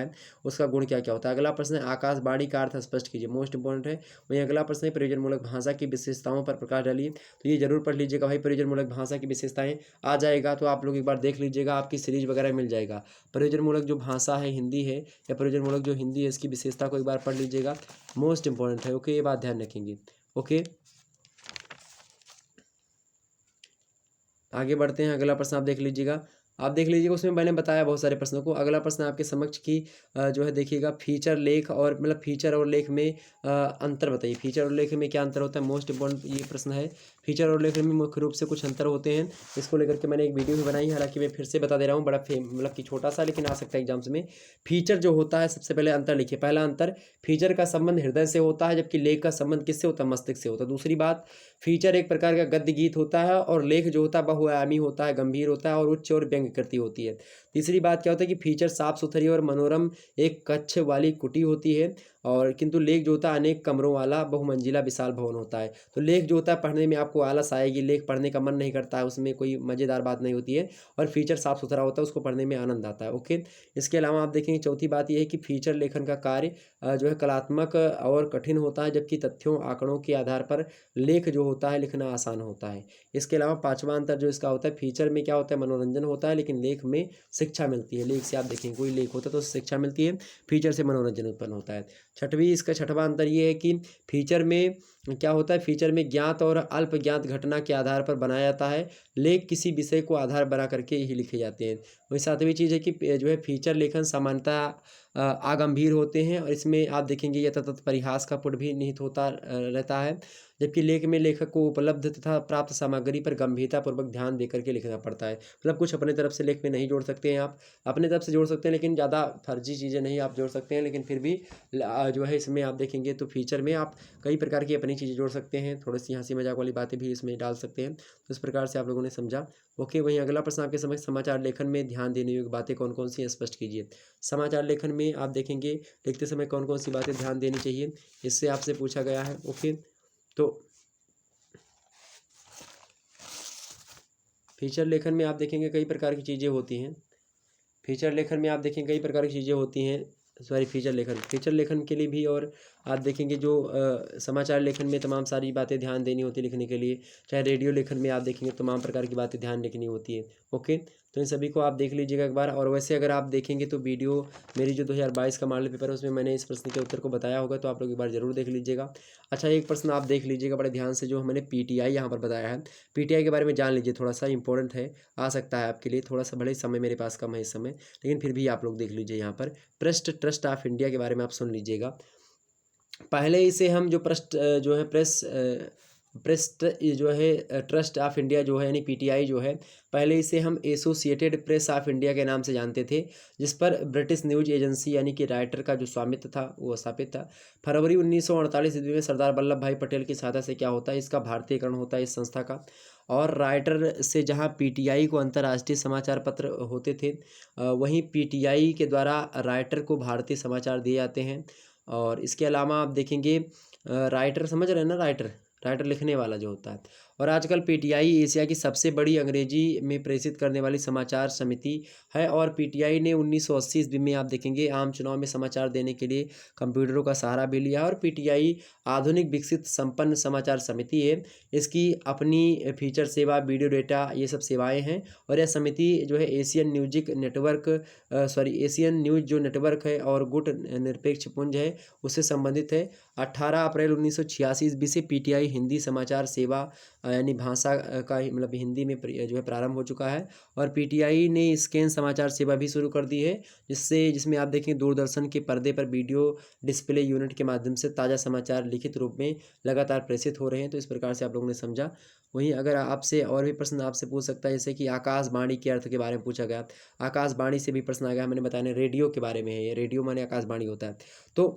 उसका गुण क्या-क्या होता है। अगला प्रश्न है, आकाशवाणी का अर्थ स्पष्ट कीजिए, मोस्ट इंपॉर्टेंट है। वहीं अगला प्रश्न है, प्रयोजनमूलक भाषा की विशेषताओं पर प्रकाश डालिए, तो ये जरूर पढ़ लीजिएगा भाई, प्रयोजनमूलक भाषा की विशेषताएं आ जाएगा तो आप लोग एक बार देख लीजिएगा, आपकी सीरीज वगैरह मिल जाएगा। प्रयोजनमूलक जो भाषा है हिंदी है या प्रयोजनमूलक जो हिंदी है इसकी विशेषता को एक बार पढ़ लीजिएगा, मोस्ट इंपॉर्टेंट है। ओके, ये बात ध्यान रखेंगे। ओके, आगे बढ़ते हैं। अगला प्रश्न आप देख लीजिएगा, उसमें मैंने बताया बहुत सारे प्रश्नों को। अगला प्रश्न आपके समक्ष की जो है देखिएगा, फीचर लेख और मतलब फीचर और लेख में अंतर बताइए, फीचर और लेख में क्या अंतर होता है, मोस्ट इंपॉर्टेंट ये प्रश्न है। फीचर और लेख में मुख्य रूप से कुछ अंतर होते हैं, इसको लेकर के मैंने एक वीडियो भी बनाई है, हालांकि मैं फिर से बता दे रहा हूँ, बड़ा मतलब कि छोटा सा लेकिन आ सकता है एग्जाम्स में। फीचर जो होता है, सबसे पहले अंतर लिखिए। पहला अंतर, फीचर का संबंध हृदय से होता है जबकि लेख का संबंध किससे होता है, मस्तिष्क से होता है। दूसरी बात, फीचर एक प्रकार का गद्य गीत होता है और लेख जो होता है बहुआयामी होता है, गंभीर होता है और उच्च और व्यंग्यकृति होती है। तीसरी बात क्या होता है कि फीचर साफ सुथरी और मनोरम एक कक्ष वाली कुटी होती है और किंतु लेख जो होता है अनेक कमरों वाला बहुमंजिला विशाल भवन होता है। तो लेख जो होता है पढ़ने में आपको आलस आएगी, लेख पढ़ने का मन नहीं करता है, उसमें कोई मज़ेदार बात नहीं होती है। और फीचर साफ सुथरा होता है, उसको पढ़ने में आनंद आता है। ओके, इसके अलावा आप देखेंगे चौथी बात यह है कि फीचर लेखन का कार्य जो है कलात्मक और कठिन होता है जबकि तथ्यों आंकड़ों के आधार पर लेख जो होता है लिखना आसान होता है। इसके अलावा पांचवा अंतर जो इसका होता है, फीचर में क्या होता है, मनोरंजन होता है लेकिन लेख में शिक्षा मिलती है। लेख से आप देखेंगे कोई लेख होता है तो शिक्षा मिलती है, फीचर से मनोरंजन उत्पन्न होता है। इसका छठवां अंतर ये है कि फीचर में क्या होता है, फीचर में ज्ञात और अल्प ज्ञात घटना के आधार पर बनाया जाता है, लेख किसी विषय को आधार बना करके ही लिखे जाते हैं। वही सातवीं चीज़ है कि जो है फीचर लेखन सामान्यतः आगंभीर होते हैं और इसमें आप देखेंगे यथातथ परिहास का पुट भी निहित होता रहता है, जबकि लेख में लेखक को उपलब्ध तथा प्राप्त सामग्री पर गंभीरतापूर्वक ध्यान देकर के लिखना पड़ता है। मतलब कुछ अपने तरफ से लेख में नहीं जोड़ सकते हैं आप, अपने तरफ से जोड़ सकते हैं लेकिन ज़्यादा फर्जी चीज़ें नहीं आप जोड़ सकते हैं, लेकिन फिर भी जो है इसमें आप देखेंगे तो फीचर में आप कई प्रकार की अपनी चीज़ें जोड़ सकते हैं, थोड़ी सी हंसी मजाक वाली बातें भी इसमें डाल सकते हैं। तो इस प्रकार से आप लोगों ने समझा। ओके, वहीं अगला प्रश्न आपके समझ, समाचार लेखन में ध्यान देने योग्य बातें कौन कौन सी हैं स्पष्ट कीजिए। समाचार लेखन में आप देखेंगे लिखते समय कौन कौन सी बातें ध्यान देनी चाहिए, इससे आपसे पूछा गया है। ओके, तो फीचर लेखन में आप देखेंगे कई प्रकार की चीज़ें होती हैं, फीचर लेखन में आप देखेंगे कई प्रकार की चीज़ें होती हैं, सॉरी फीचर लेखन के लिए भी। और आप देखेंगे जो समाचार लेखन में तमाम सारी बातें ध्यान देनी होती है लिखने के लिए, चाहे रेडियो लेखन में आप देखेंगे तमाम प्रकार की बातें ध्यान लिखनी होती है। ओके, तो इन सभी को आप देख लीजिएगा एक बार। और वैसे अगर आप देखेंगे तो वीडियो मेरी जो 2022 का मॉडल पेपर है उसमें मैंने इस प्रश्न के उत्तर को बताया होगा, तो आप लोग एक बार जरूर देख लीजिएगा। अच्छा, एक प्रश्न आप देख लीजिएगा बड़े ध्यान से, जो मैंने पीटीआई यहाँ पर बताया है, पीटीआई के बारे में जान लीजिए, थोड़ा सा इंपॉर्टेंट है, आ सकता है आपके लिए थोड़ा सा, भले समय मेरे पास कम है इस समय, लेकिन फिर भी आप लोग देख लीजिए। यहाँ पर प्रेस ट्रस्ट ऑफ इंडिया के बारे में आप सुन लीजिएगा। पहले इसे हम जो जो है प्रेस ये जो है ट्रस्ट ऑफ इंडिया जो है यानी पीटीआई जो है, पहले इसे हम एसोसिएटेड प्रेस ऑफ इंडिया के नाम से जानते थे, जिस पर ब्रिटिश न्यूज एजेंसी यानी कि राइटर का जो स्वामित्व था वो स्थापित था। फरवरी 1948 ईस्वी में सरदार वल्लभ भाई पटेल की सहायता से क्या होता है, इसका भारतीयकरण होता है इस संस्था का। और राइटर से जहाँ पीटीआई को अंतर्राष्ट्रीय समाचार पत्र होते थे, वहीं पीटीआई के द्वारा राइटर को भारतीय समाचार दिए जाते हैं। और इसके अलावा आप देखेंगे राइटर समझ रहे हैं ना, राइटर राइटर लिखने वाला जो होता है। और आजकल पीटीआई एशिया की सबसे बड़ी अंग्रेजी में प्रेषित करने वाली समाचार समिति है। और पीटीआई ने 1980 ईस्वी में आप देखेंगे आम चुनाव में समाचार देने के लिए कंप्यूटरों का सहारा भी लिया। और पीटीआई आधुनिक विकसित संपन्न समाचार समिति है। इसकी अपनी फीचर सेवा, वीडियो डेटा, ये सब सेवाएं हैं। और यह समिति जो है Asian music network Asian news जो नेटवर्क है और गुट निरपेक्ष पुंज है उससे संबंधित है। 18 अप्रैल 1986 ईस्वी से पीटीआई हिंदी समाचार सेवा यानी भाषा का मतलब हिंदी में जो है प्रारंभ हो चुका है। और पीटीआई ने स्कैन समाचार सेवा भी शुरू कर दी है, जिसमें आप देखें दूरदर्शन के पर्दे पर वीडियो डिस्प्ले यूनिट के माध्यम से ताज़ा समाचार लिखित रूप में लगातार प्रेषित हो रहे हैं। तो इस प्रकार से आप लोगों ने समझा। वहीं अगर आपसे और भी प्रश्न आपसे पूछ सकता है, जैसे कि आकाशवाणी के अर्थ के बारे में पूछा गया, आकाशवाणी से भी प्रश्न आ गया। मैंने बताया रेडियो के बारे में है, ये रेडियो माने आकाशवाणी होता है। तो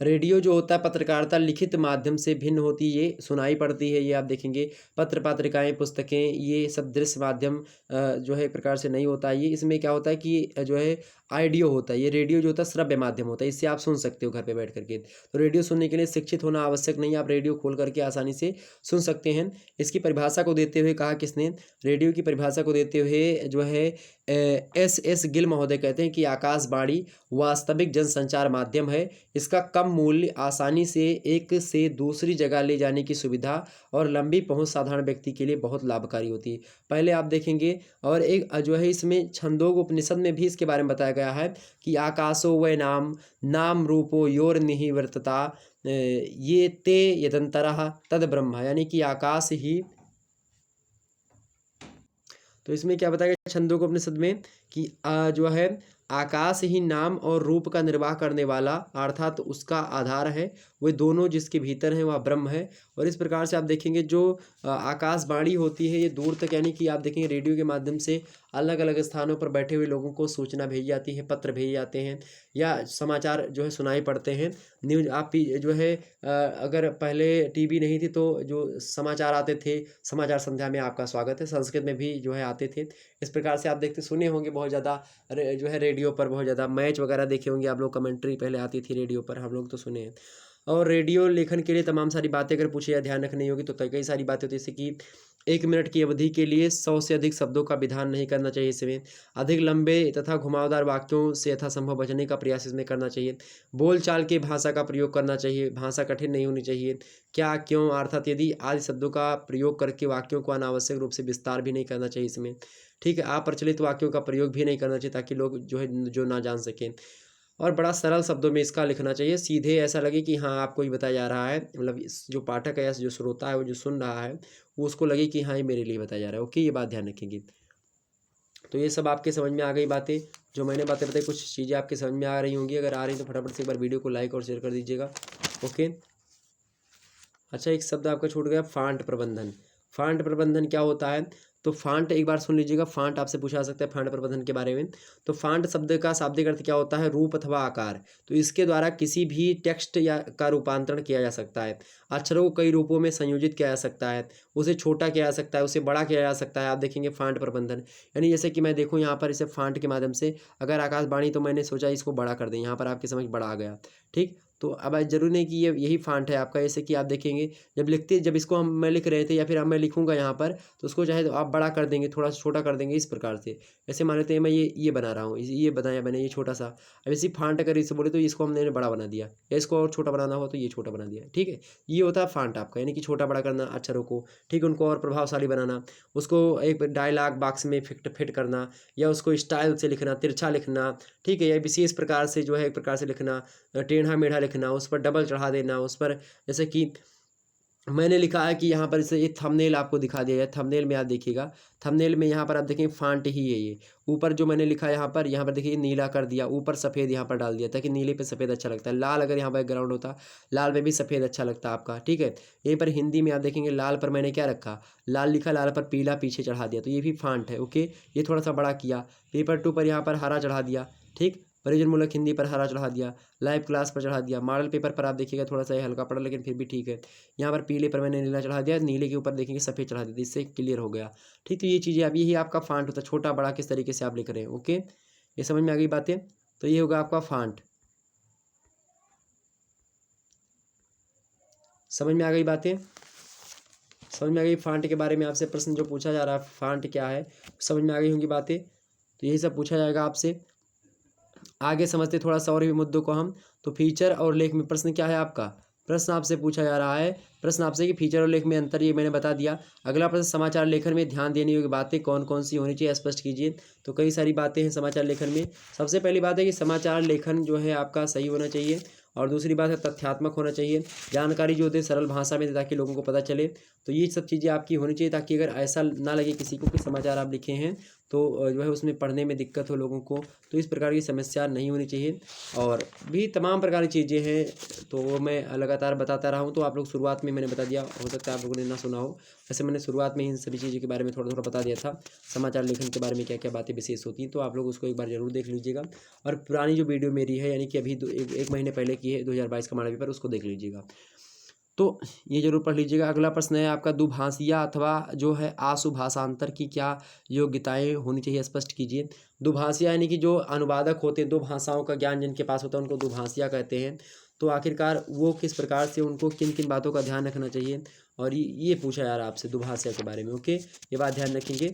रेडियो जो होता है पत्रकारिता लिखित माध्यम से भिन्न होती है, ये सुनाई पड़ती है। ये आप देखेंगे पत्र पत्रिकाएं, पुस्तकें, ये सब दृश्य माध्यम जो है एक प्रकार से नहीं होता है। ये इसमें क्या होता है कि जो है ऑडियो होता है। ये रेडियो जो होता है श्रव्य माध्यम होता है, इससे आप सुन सकते हो घर पे बैठ करके। तो रेडियो सुनने के लिए शिक्षित होना आवश्यक नहीं है, आप रेडियो खोल करके आसानी से सुन सकते हैं। इसकी परिभाषा को देते हुए कहा किसने, रेडियो की परिभाषा को देते हुए जो है एस गिल महोदय कहते हैं कि आकाशवाणी वास्तविक जनसंचार माध्यम है। इसका कम मूल्य, आसानी से एक से दूसरी जगह ले जाने की सुविधा और लंबी पहुंच साधारण व्यक्ति के लिए बहुत लाभकारी होती है। पहले आप देखेंगे और एक जो है इसमें छंदोग उपनिषद में भी इसके बारे में बताया गया है कि आकाशो वै नाम नाम रूपो योर निहिवर्तता ये ते यदंतरः तद ब्रह्म, यानी कि आकाश ही। तो इसमें क्या बताया गया छंदोग उपनिषद में कि जो है आकाश ही नाम और रूप का निर्वाह करने वाला अर्थात तो उसका आधार है, वे दोनों जिसके भीतर हैं वह ब्रह्म है। और इस प्रकार से आप देखेंगे जो आकाशवाणी होती है ये दूर तक, यानी कि आप देखेंगे रेडियो के माध्यम से अलग अलग स्थानों पर बैठे हुए लोगों को सूचना भेजी जाती है, पत्र भेजे जाते हैं या समाचार जो है सुनाई पड़ते हैं। न्यूज आप जो है अगर पहले टीवी नहीं थी तो जो समाचार आते थे, समाचार संध्या में आपका स्वागत है, संस्कृत में भी जो है आते थे। इस प्रकार से आप देखते सुने होंगे बहुत ज़्यादा जो है रेडियो पर बहुत ज़्यादा मैच वगैरह देखे होंगे आप लोग, कमेंट्री पहले आती थी रेडियो पर, हम लोग तो सुने हैं। और रेडियो लेखन के लिए तमाम सारी बातें अगर पूछे या ध्यान रखनी होगी तो कई कई सारी बातें होती है, जैसे कि 1 मिनट की अवधि के लिए 100 से अधिक शब्दों का विधान नहीं करना चाहिए। इसमें अधिक लंबे तथा घुमावदार वाक्यों से यथासंभव बचने का प्रयास इसमें करना चाहिए। बोलचाल की भाषा का प्रयोग करना चाहिए, भाषा कठिन नहीं होनी चाहिए। क्या, क्यों, अर्थात यदि आदि शब्दों का प्रयोग करके वाक्यों को अनावश्यक रूप से विस्तार भी नहीं करना चाहिए इसमें। ठीक है, अप्रचलित वाक्यों का प्रयोग भी नहीं करना चाहिए ताकि लोग जो है जो ना जान सकें। और बड़ा सरल शब्दों में इसका लिखना चाहिए, सीधे ऐसा लगे कि हाँ आपको ही बताया जा रहा है, मतलब इस जो पाठक है या जो श्रोता है वो जो सुन रहा है वो उसको लगे कि हाँ ये मेरे लिए बताया जा रहा है। ओके, ये बात ध्यान रखेंगे। तो ये सब आपके समझ में आ गई बातें, जो मैंने बातें बताई, कुछ चीज़ें आपके समझ में आ रही होंगी। अगर आ रही तो फटाफट से एक बार वीडियो को लाइक और शेयर कर दीजिएगा। ओके, अच्छा एक शब्द आपका छूट गया, फांट प्रबंधन। फांट प्रबंधन क्या होता है, तो फांट एक बार सुन लीजिएगा। फांट आपसे पूछा जा सकता है फांट प्रबंधन के बारे में। तो फांट शब्द का शाब्दिक अर्थ क्या होता है, रूप अथवा आकार। तो इसके द्वारा किसी भी टेक्स्ट या का रूपांतरण किया जा सकता है। अक्षरों को कई रूपों में संयोजित किया जा सकता है, उसे छोटा किया जा सकता है, उसे बड़ा किया जा सकता है। आप देखेंगे फांट प्रबंधन, यानी जैसे कि मैं देखूँ यहाँ पर इसे फांट के माध्यम से अगर आकाशवाणी, तो मैंने सोचा इसको बड़ा कर दें, यहाँ पर आपके समझ बड़ा आ गया। ठीक, तो अब जरूरी नहीं कि ये यही फांट है आपका। जैसे कि आप देखेंगे जब इसको मैं लिख रहे थे या फिर अब मैं लिखूंगा यहाँ पर, तो उसको चाहे तो आप बड़ा कर देंगे, थोड़ा सा छोटा कर देंगे, इस प्रकार से। ऐसे मान लेते हैं मैं ये बना रहा हूँ, ये बनाया मैंने, ये छोटा सा। अब इसी फांट अगर इसे बोले तो इसको हमने बड़ा बना दिया, या इसको और छोटा बनाना हो तो ये छोटा बना दिया। ठीक है, ये होता है फांट आपका, यानी कि छोटा बड़ा करना अक्षरों को, ठीक, उनको और प्रभावशाली बनाना, उसको एक डायलॉग बॉक्स में फिट करना, या उसको स्टाइल से लिखना, तिरछा लिखना। ठीक है, या विशेष प्रकार से जो है एक प्रकार से लिखना, टेढ़ा मेढ़ा लिखना, उस पर डबल चढ़ा देना, उस पर जैसे कि मैंने लिखा है कि यहाँ पर इसे ये थंबनेल आपको दिखा दिया जाए। थंबनेल में आप देखिएगा, थंबनेल में यहाँ पर आप देखेंगे फ़ॉन्ट ही है ये। ऊपर जो मैंने लिखा है यहाँ पर देखिए नीला कर दिया, ऊपर सफ़ेद यहाँ पर डाल दिया ताकि नीले पे सफ़ेद अच्छा लगता है। लाल अगर यहाँ बैकग्राउंड होता, लाल में भी सफ़ेद अच्छा लगता आपका, ठीक है। यहीं पर हिंदी में आप देखेंगे लाल पर मैंने क्या रखा, लाल लिखा, लाल पर पीला पीछे चढ़ा दिया, तो ये भी फ़ॉन्ट है, ओके। ये थोड़ा-सा बड़ा किया। पेपर 2 पर यहाँ पर हरा चढ़ा दिया, ठीक। परियोजनमूलक हिंदी पर हरा चढ़ा दिया, लाइव क्लास पर चढ़ा दिया। मॉडल पेपर पर आप देखिएगा थोड़ा-सा ये हल्का पड़ा लेकिन फिर भी ठीक है। यहाँ पर पीले पर मैंने नीला चढ़ा दिया, नीले के ऊपर देखेंगे सफ़ेद चढ़ा दिया, इससे क्लियर हो गया। ठीक, तो ये चीज़ें अब यही आपका फ़ॉन्ट होता है, छोटा-बड़ा किस तरीके से आप लिख रहे हैं, ओके। ये समझ में आ गई बातें? तो ये होगा आपका फ़ॉन्ट। समझ में आ गई बातें? समझ में आ गई फ़ॉन्ट के बारे में आपसे प्रश्न जो पूछा जा रहा है, फ़ॉन्ट क्या है? समझ में आ गई होंगी बातें? तो यही सब पूछा जाएगा आपसे। आगे समझते थोड़ा सा और भी मुद्दों को हम। तो फीचर और लेख में प्रश्न क्या है आपका? प्रश्न आपसे पूछा जा रहा है, प्रश्न आपसे कि फीचर और लेख में अंतर, ये मैंने बता दिया। अगला प्रश्न, समाचार लेखन में ध्यान देने योग्य बातें कौन कौन सी होनी चाहिए, स्पष्ट कीजिए। तो कई सारी बातें हैं समाचार लेखन में। सबसे पहली बात है कि समाचार लेखन जो है आपका सही होना चाहिए, और दूसरी बात है तथ्यात्मक होना चाहिए। जानकारी जो दे सरल भाषा में दे ताकि लोगों को पता चले। तो ये सब चीज़ें आपकी होनी चाहिए ताकि अगर ऐसा ना लगे किसी को कि समाचार आप लिखे हैं तो जो है उसमें पढ़ने में दिक्कत हो लोगों को, तो इस प्रकार की समस्या नहीं होनी चाहिए। और भी तमाम प्रकार की चीज़ें हैं, तो वो मैं लगातार बताता रहा हूँ। तो आप लोग शुरुआत में मैंने बता दिया, हो सकता है आप लोगों ने ना सुना हो। वैसे मैंने शुरुआत में इन सभी चीज़ों के बारे में थोड़ा-थोड़ा बता दिया था। समाचार लेखन के बारे में क्या-क्या बातें विशेष होती हैं, तो आप लोग उसको एक बार ज़रूर देख लीजिएगा। और पुरानी जो वीडियो मेरी है, यानी कि अभी 1 महीने पहले की है, 2022 का मॉडल पेपर, उसको देख लीजिएगा। तो ये ज़रूर पढ़ लीजिएगा। अगला प्रश्न है आपका, दुभाषिया अथवा जो है आशु भाषांतर की क्या योग्यताएँ होनी चाहिए, स्पष्ट कीजिए। दुभाषिया यानी कि जो अनुवादक होते हैं, 2 भाषाओं का ज्ञान जिनके पास होता है उनको दुभाषिया कहते हैं। तो आखिरकार वो किस प्रकार से, उनको किन-किन बातों का ध्यान रखना चाहिए, और ये पूछा जा रहा है आपसे दुभाषिया के बारे में, ओके। ये बात ध्यान रखेंगे।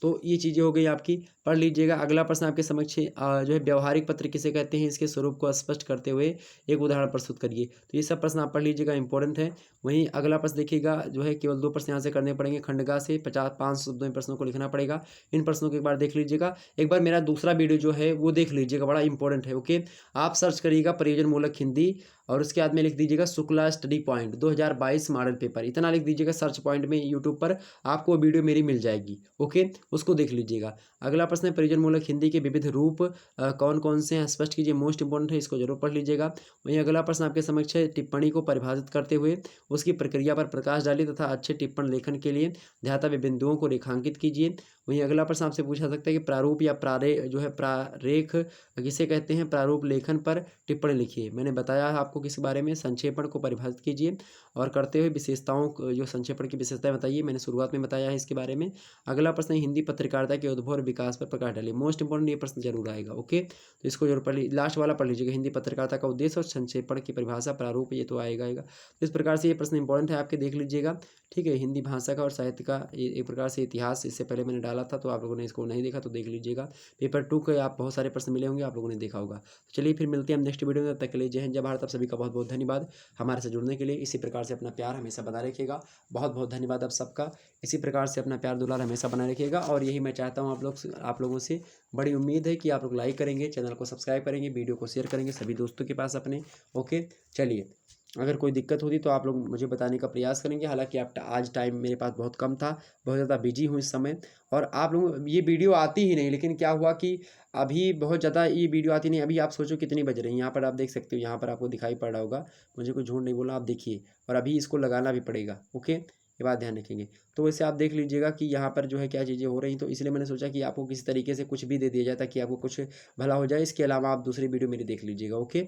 तो ये चीज़ें हो गई आपकी, पढ़ लीजिएगा। अगला प्रश्न आपके समक्ष जो है, व्यवहारिक पत्र किसे कहते हैं, इसके स्वरूप को स्पष्ट करते हुए एक उदाहरण प्रस्तुत करिए। तो ये सब प्रश्न आप पढ़ लीजिएगा, इंपॉर्टेंट है। वहीं अगला प्रश्न देखिएगा, जो है केवल 2 प्रश्न यहाँ से करने पड़ेंगे, खंडगा से 500 शब्दों में प्रश्नों को लिखना पड़ेगा। इन प्रश्नों को एक बार देख लीजिएगा। एक बार मेरा दूसरा वीडियो जो है वो देख लीजिएगा, बड़ा इंपॉर्टेंट है, ओके। आप सर्च करिएगा प्रयोजनमूलक हिंदी, और उसके बाद में लिख दीजिएगा Shukla study point 2022 model paper, इतना लिख दीजिएगा सर्च पॉइंट में यूट्यूब पर, आपको वीडियो मेरी मिल जाएगी, ओके। उसको देख लीजिएगा। अगला प्रश्न है, परियोजनमूलक हिंदी के विविध रूप कौन कौन से हैं, स्पष्ट कीजिए, मोस्ट इंपॉर्टेंट है, इसको जरूर पढ़ लीजिएगा। वहीं अगला प्रश्न आपके समक्ष है, टिप्पणी को परिभाषित करते हुए उसकी प्रक्रिया पर प्रकाश डालिए तथा अच्छे टिप्पण लेखन के लिए ध्यातव्य बिंदुओं को रेखांकित कीजिए। वहीं अगला प्रश्न आपसे पूछा सकता है कि प्रारूप या जो है प्रारेख किसे कहते हैं, प्रारूप लेखन पर टिप्पणी लिखिए। मैंने बताया है आपको किस बारे में, संक्षेपण को परिभाषित कीजिए, और करते हुए विशेषताओं जो संक्षेपण की विशेषताएं बताइए, मैंने शुरुआत में बताया है इसके बारे में। अगला प्रश्न है, हिंदी पत्रकारिता के उद्भव और विकास पर प्रकाश डालिए। मोस्ट इंपॉर्टेंट ये प्रश्न जरूर आएगा, ओके। तो इसको जरूर पढ़ लीजिए, लास्ट वाला पढ़ लीजिएगा, हिंदी पत्रकारिता का उद्देश्य और संक्षेपण की परिभाषा, प्रारूप, ये तो आएगा। तो इस प्रकार से ये प्रश्न इंपॉर्टेंट है आपके, देख लीजिएगा, ठीक है। हिंदी भाषा का और साहित्य का एक प्रकार से इतिहास इससे पहले मैंने डाला था, तो आप लोगों ने इसको नहीं देखा तो देख लीजिएगा। पेपर 2 के आप बहुत सारे प्रश्न मिले होंगे, आप लोगों ने देखा होगा। तो चलिए फिर मिलते हैं हम नेक्स्ट वीडियो में, तब तक के लिए जय हिंद जय भारत। आप सभी का बहुत बहुत धन्यवाद हमारे से जुड़ने के लिए। इसी प्रकार से अपना प्यार हमेशा बनाए रखिएगा। बहुत बहुत धन्यवाद आप सबका। इसी प्रकार से अपना प्यार दुलार हमेशा बनाए रखिएगा, और यही मैं चाहता हूँ आप लोगों से। बड़ी उम्मीद है कि आप लोग लाइक करेंगे, चैनल को सब्सक्राइब करेंगे, वीडियो को शेयर करेंगे सभी दोस्तों के पास अपने, ओके। चलिए, अगर कोई दिक्कत होती तो आप लोग मुझे बताने का प्रयास करेंगे। हालांकि आज टाइम मेरे पास बहुत कम था, बहुत ज़्यादा बिजी हूँ इस समय, और आप लोग ये वीडियो आती ही नहीं। लेकिन क्या हुआ कि अभी बहुत ज़्यादा ये वीडियो आती नहीं। अभी आप सोचो कितनी बज रही हैं, यहाँ पर आप देख सकते हो, यहाँ पर आपको दिखाई पड़ रहा होगा, मुझे कोई झूठ नहीं बोला, आप देखिए। और अभी इसको लगाना भी पड़ेगा, ओके। ये बात ध्यान रखेंगे। तो वैसे आप देख लीजिएगा कि यहाँ पर जो है क्या चीज़ें हो रही, तो इसलिए मैंने सोचा कि आपको किसी तरीके से कुछ भी दे दिया जाए ताकि आपको कुछ भला हो जाए। इसके अलावा आप दूसरी वीडियो मेरी देख लीजिएगा, ओके।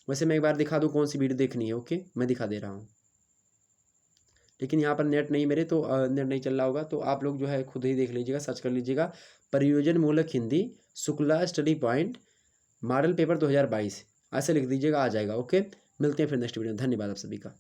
वैसे मैं एक बार दिखा दूँ कौन सी वीडियो देखनी है, ओके, मैं दिखा दे रहा हूँ। लेकिन यहाँ पर नेट नहीं मेरे, तो नेट नहीं चल रहा होगा, तो आप लोग जो है खुद ही देख लीजिएगा, सर्च कर लीजिएगा परियोजनमूलक Hindi Shukla study point model paper 2022, ऐसे लिख दीजिएगा, आ जाएगा, ओके। मिलते हैं फिर नेक्स्ट वीडियो में। धन्यवाद आप सभी का।